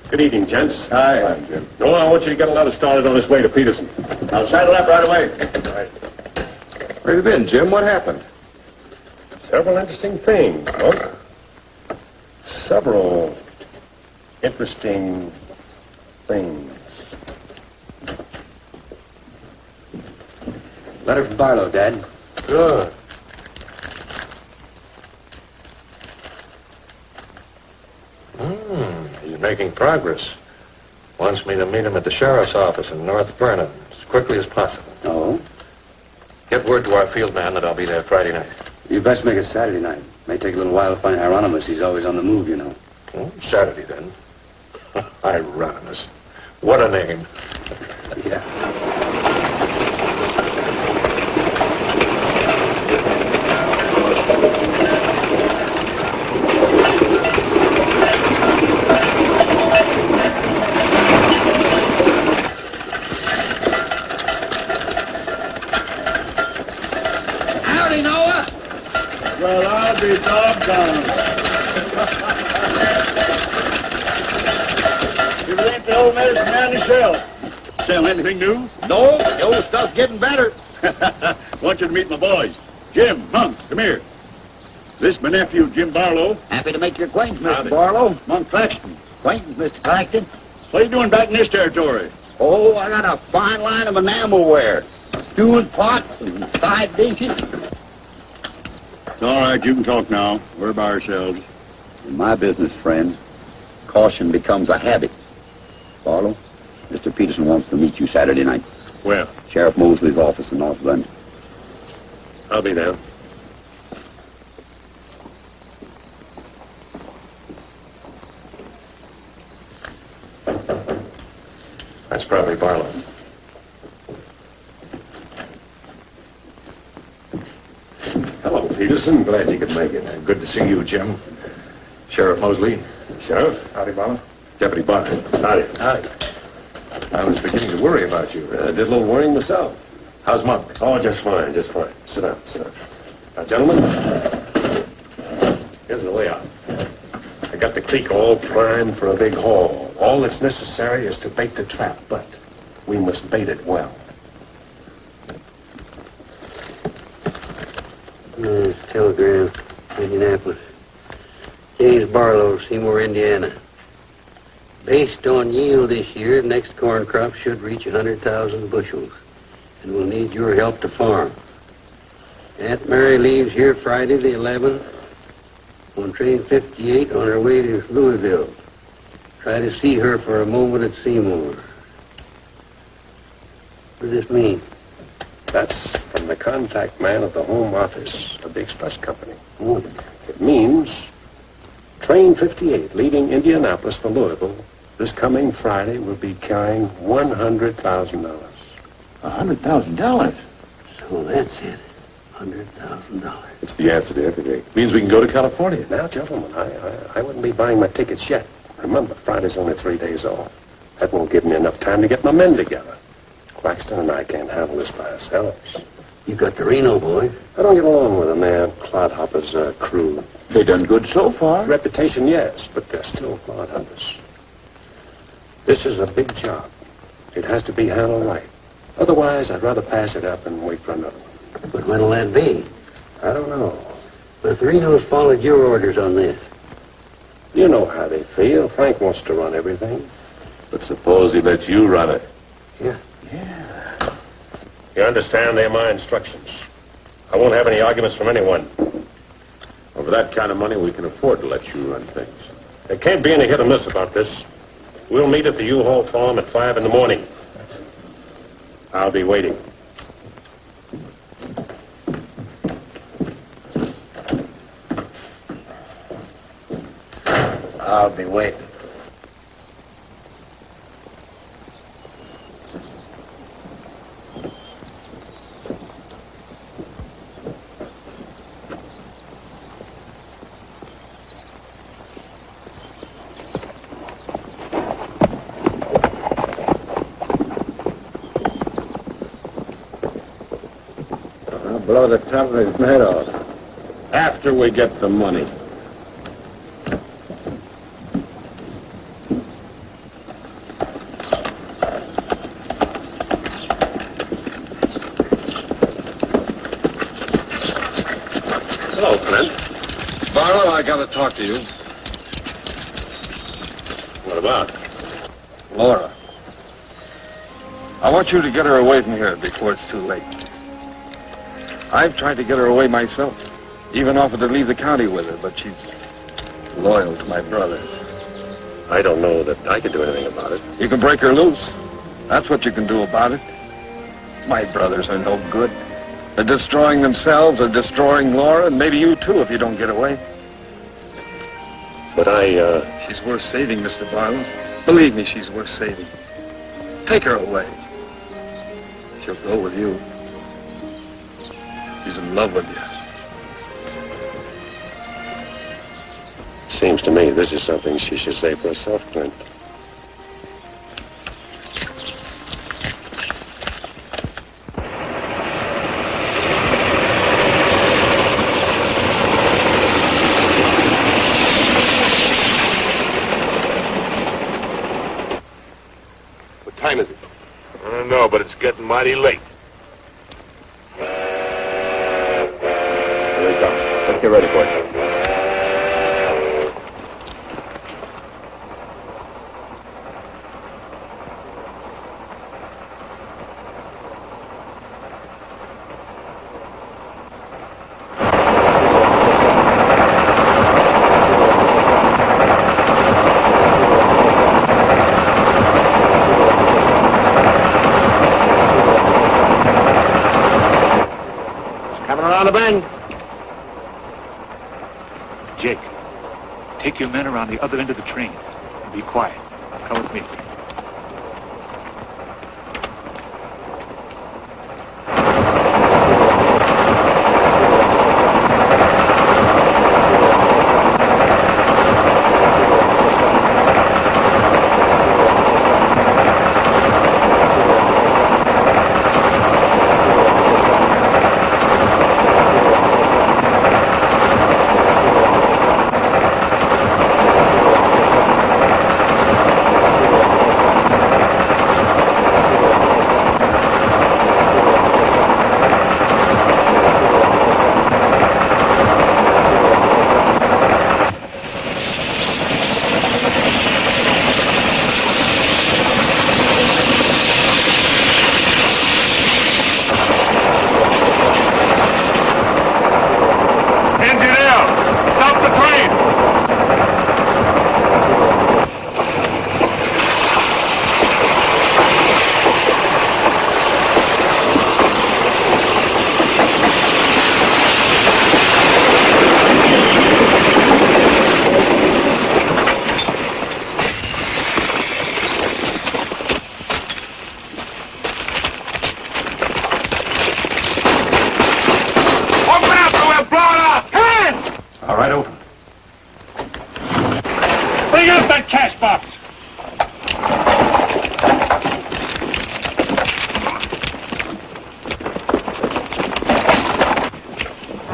Good evening, gents. Hi, Jim. No, I want you to get a letter started on his way to Peterson. I'll saddle up right away. Right. Where have you been, Jim? What happened? Several interesting things, Monk. Several interesting things. Letter from Barlow, Dad. Good. He's making progress. Wants me to meet him at the sheriff's office in North Vernon as quickly as possible. Oh? Get word to our field man that I'll be there Friday night. You best make it Saturday night. May take a little while to find Hieronymus. He's always on the move, you know. Saturday, then. Hieronymus. What a name. Yeah. Howdy, Noah. Well, I'll be doggone. If it ain't the old medicine man himself. Sell anything new? No, the old stuff's getting better. Want you to meet my boys. Jim, Monk, come here. This my nephew, Jim Barlow. Happy to make your acquaintance, Mr. Howdy. Barlow. Monk Claxton. Acquaintance, Mr. Claxton. What are you doing back in this territory? Oh, I got a fine line of enamelware. Stewing pots and side dishes. It's all right, you can talk now. We're by ourselves. In my business, friend, caution becomes a habit. Barlow, Mr. Peterson wants to meet you Saturday night. Where? Sheriff Mosley's office in North London. I'll be there. That's probably Barlow. Hello, Peterson. Glad you could make it. Good to see you, Jim. Sheriff Mosley. Sheriff? Howdy, Barlow. Deputy Barlow. Howdy. Howdy. I was beginning to worry about you. I did a little worrying myself. How's Monk? Oh, just fine, just fine. Sit down, sit down. Now, gentlemen, here's the layout. I got the creek all primed for a big haul. All that's necessary is to bait the trap, but we must bait it well. Telegram, Indianapolis. James Barlow, Seymour, Indiana. Based on yield this year, next corn crop should reach 100,000 bushels, and we'll need your help to farm. Aunt Mary leaves here Friday the 11th on train 58 on her way to Louisville. Try to see her for a moment at Seymour. What does this mean? That's from the contact man at the home office of the express company. Oh. It means train 58 leaving Indianapolis for Louisville this coming Friday will be carrying $100,000. $100,000? So that's it. $100,000. It's the answer to everything. Means we can go to California. Now, gentlemen, I wouldn't be buying my tickets yet. Remember, Friday's only 3 days off. That won't give me enough time to get my men together. Claxton and I can't handle this by ourselves. You got the Reno boy. I don't get along with them. They're clodhoppers' crew. They done good so far. Reputation, yes, but they're still clodhoppers. This is a big job. It has to be handled right. Otherwise, I'd rather pass it up and wait for another one. But when'll that be? I don't know. But if the Renos followed your orders on this. You know how they feel. Frank wants to run everything. But suppose he let you run it. Yeah. You understand? They're my instructions. I won't have any arguments from anyone. Over that kind of money, we can afford to let you run things. There can't be any hit or miss about this. We'll meet at the U-Haul farm at 5 in the morning. I'll be waiting. I'll be waiting. Blow the top of his head off. After we get the money. Hello, friend. Barlow, I gotta talk to you. What about? Laura. I want you to get her away from here before it's too late. I've tried to get her away myself. Even offered to leave the county with her, but she's loyal to my brothers. I don't know that I can do anything about it. You can break her loose. That's what you can do about it. My brothers are no good. They're destroying themselves, they're destroying Laura, and maybe you too if you don't get away. But She's worth saving, Mr. Barlow. Believe me, she's worth saving. Take her away. She'll go with you. She's in love with you. Seems to me this is something she should say for herself, Clint. What time is it? I don't know, but it's getting mighty late. Let's get ready for it. Coming around the bend. Jake, take your men around the other end of the train and be quiet. Come with me.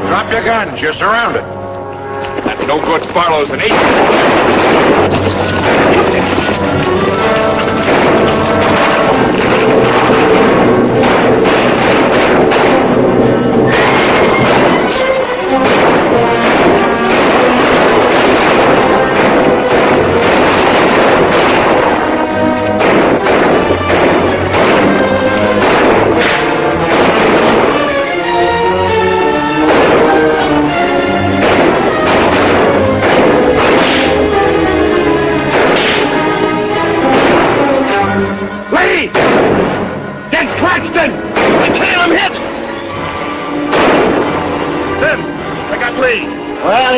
Drop your guns. You're surrounded. That no good Barlow's an agent.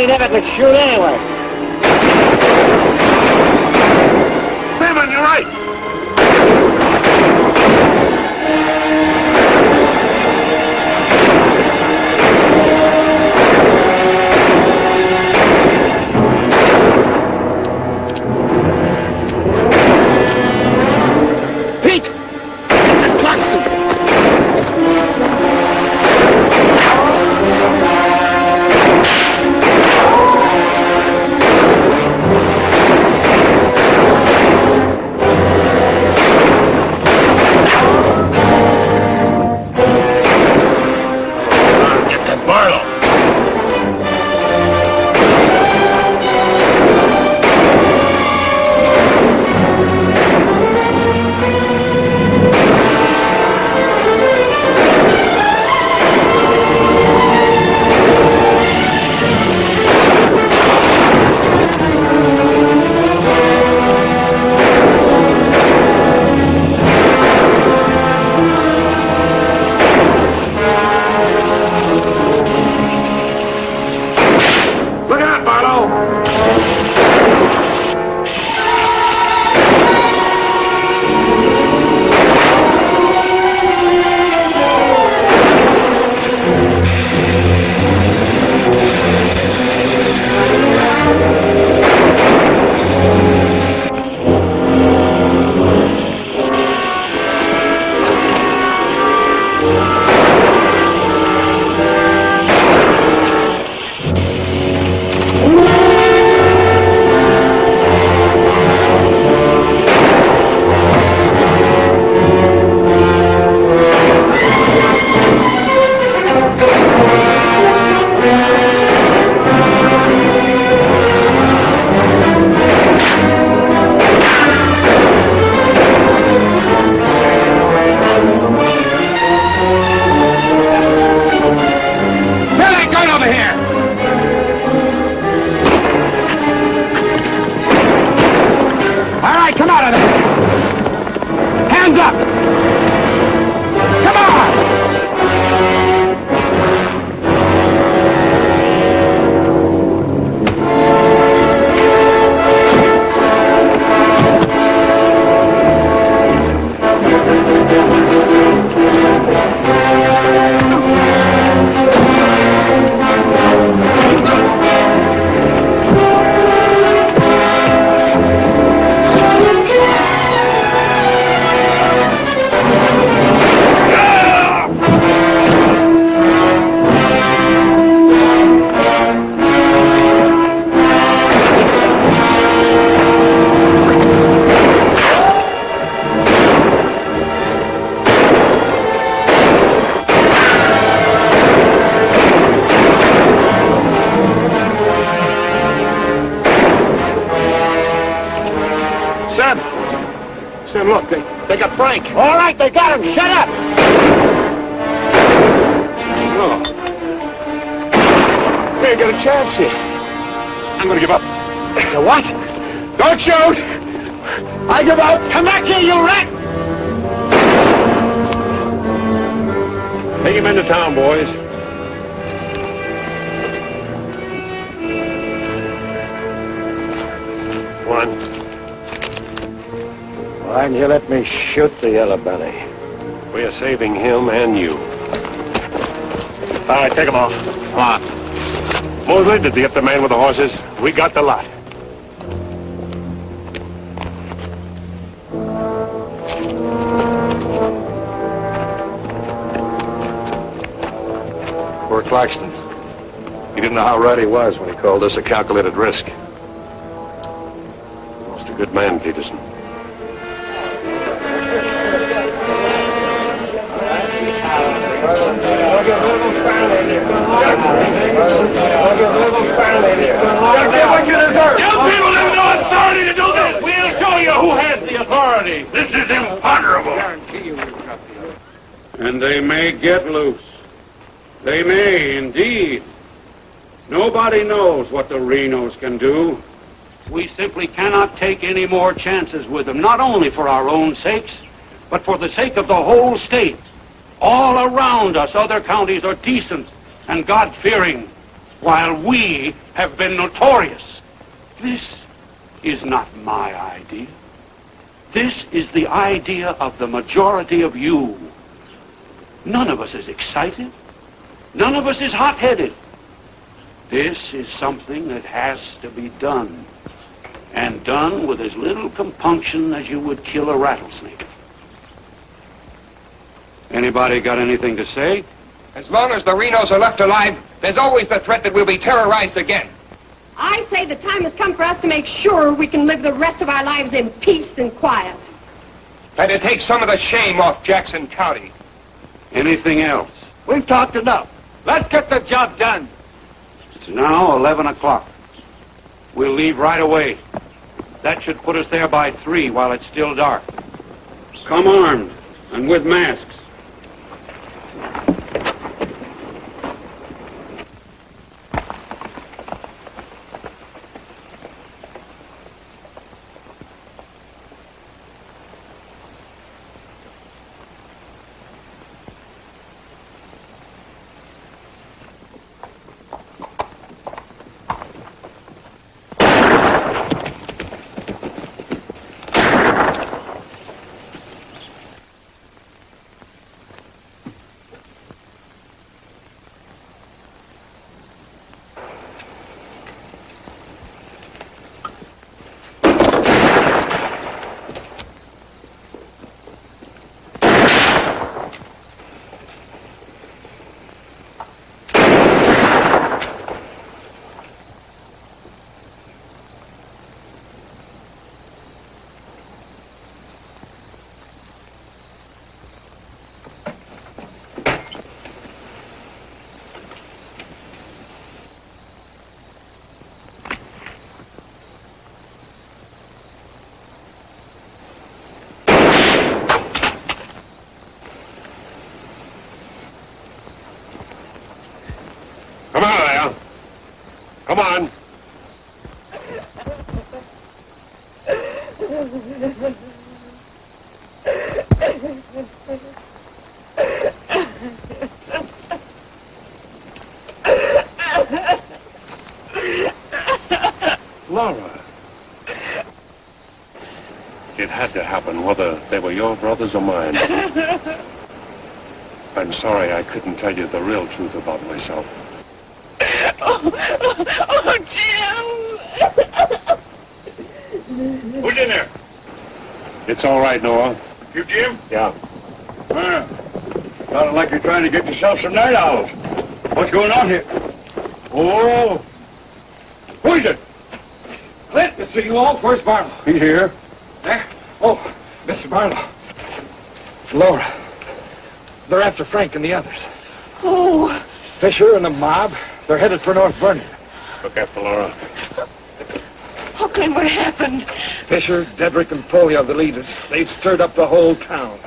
never could shoot anyway. Simon, you're right. Look, they got Frank. All right, they got him. Shut up! No. We ain't got a chance here. I'm gonna give up. You what? Don't shoot! I give up. Come back here, you rat! Take him into town, boys. One. Why didn't you let me shoot the yellow belly? We are saving him and you. All right, take him off. Come on. Mosley, did you get the man with the horses? We got the lot. Poor Claxton. He didn't know how right he was when he called this a calculated risk. Lost a good man, Peterson. What you deserve. You people have no authority to do this. We'll show you who has the authority. This is imponderable. And they may get loose. They may, indeed. Nobody knows what the Renos can do. We simply cannot take any more chances with them, not only for our own sakes, but for the sake of the whole state. All around us, other counties are decent and God-fearing. while we have been notorious. This is not my idea. This is the idea of the majority of you. None of us is excited. None of us is hot-headed. This is something that has to be done, and done with as little compunction as you would kill a rattlesnake. Anybody got anything to say? As long as the Renos are left alive, there's always the threat that we'll be terrorized again. I say the time has come for us to make sure we can live the rest of our lives in peace and quiet. And to take some of the shame off Jackson County. Anything else? We've talked enough. Let's get the job done. It's now 11 o'clock. We'll leave right away. That should put us there by 3 while it's still dark. Come armed and with masks. Come on there. Come on. Laura. It had to happen, whether they were your brothers or mine. I'm sorry I couldn't tell you the real truth about myself. Oh, Jim! Who's in there? It's all right, Noah. You, Jim? Yeah. Sounded like you're trying to get yourself some night owls. What's going on here? Oh. Who is it? Clint, it's for you all. Where's Barlow? He here. There? Oh, Mr. Barlow. Laura. They're after Frank and the others. Oh. Fisher and the mob. They're headed for North Vernon. Look after Laura. Oh, Clint, what happened? Fisher, Dedrick, and Foley are the leaders. They've stirred up the whole town.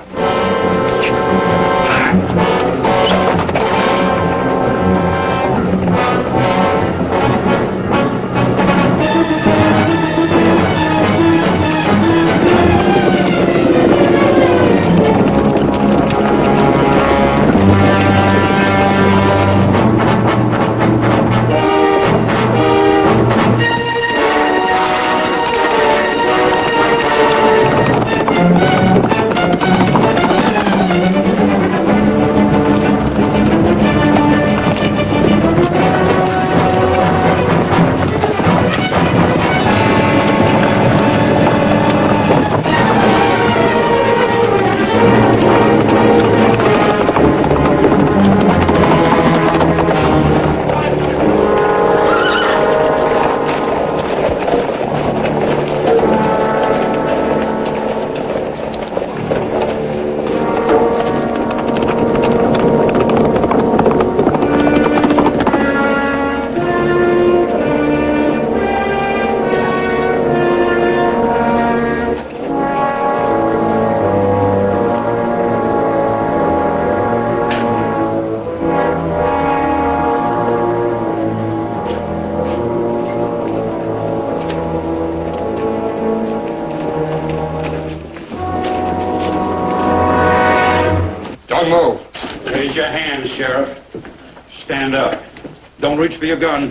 Don't reach for your gun.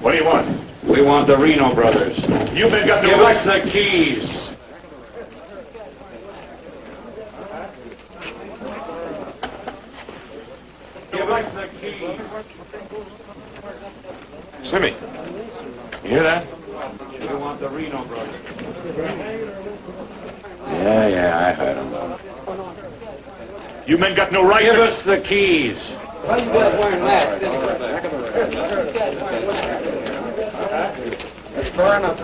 What do you want? We want the Reno Brothers. You men got the Give right... us the keys. Give us the keys. Simmy, you hear that? We want the Reno Brothers. Yeah, I heard him. You men got no right Give to... us the keys. Why you guys wearing masks? It's far enough.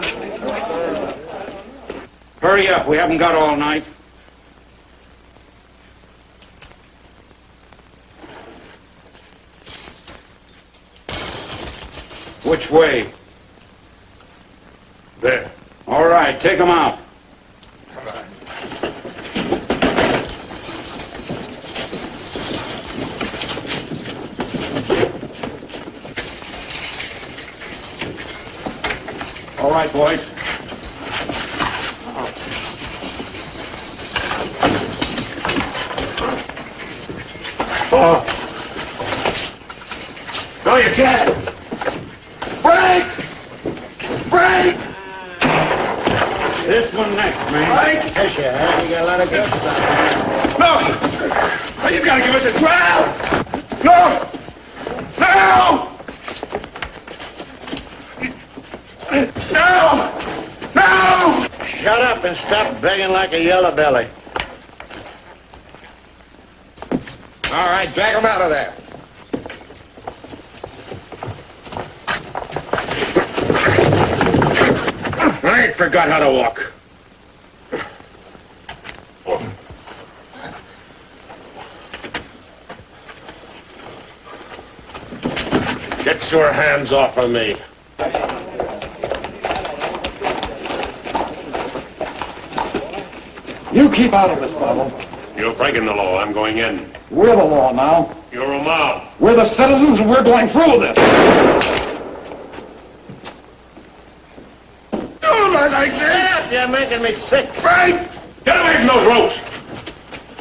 Hurry up. We haven't got all night. Which way? There. All right, take them out. All right, boys. Oh. No, you can't. Break! Break! This one next, man. Break! Yes, you have. You got a lot of guts on No! You gotta give us a trial! No! No! No! No! Shut up and stop begging like a yellow belly. All right, drag him out of there. I ain't forgot how to walk. Get your hands off of me. You keep out of this, Barlow. You're breaking the law. I'm going in. We're the law now. You're a mob. We're the citizens, and we're going through with this. Oh, not like that! You're making me sick. Right! Get away from those ropes!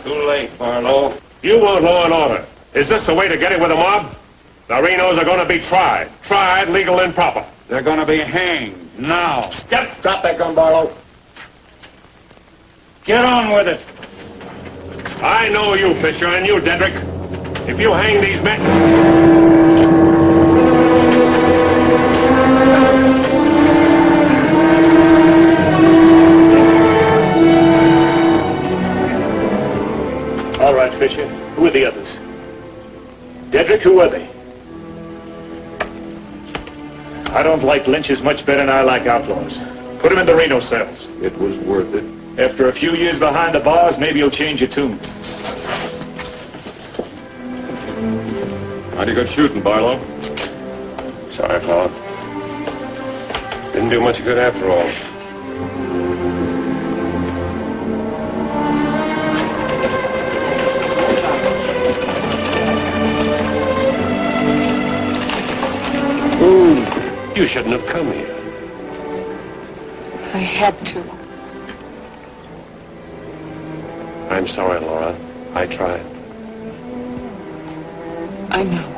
Too late, Barlow. You want law and order. Is this the way to get it with a mob? The Renos are going to be tried. Tried, legal, and proper. They're going to be hanged now. Drop that gun, Barlow. Get on with it. I know you, Fisher, and you, Dedrick. If you hang these men... All right, Fisher. Who are the others? Dedrick, who are they? I don't like lynches much better than I like outlaws. Put them in the Reno cells. It was worth it. After a few years behind the bars, maybe you'll change your tune. Mighty good shooting, Barlow. Sorry, fella. Didn't do much good after all. You shouldn't have come here. I had to. I'm sorry, Laura. I tried. I know.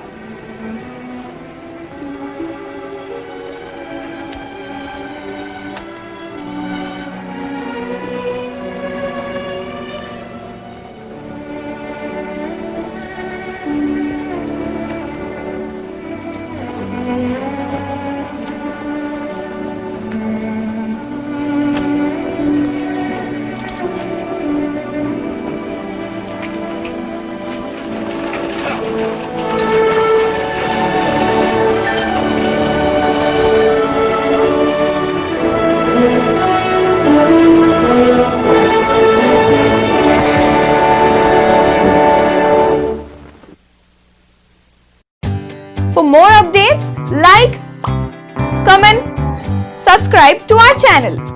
For more updates, like, comment, subscribe to our channel.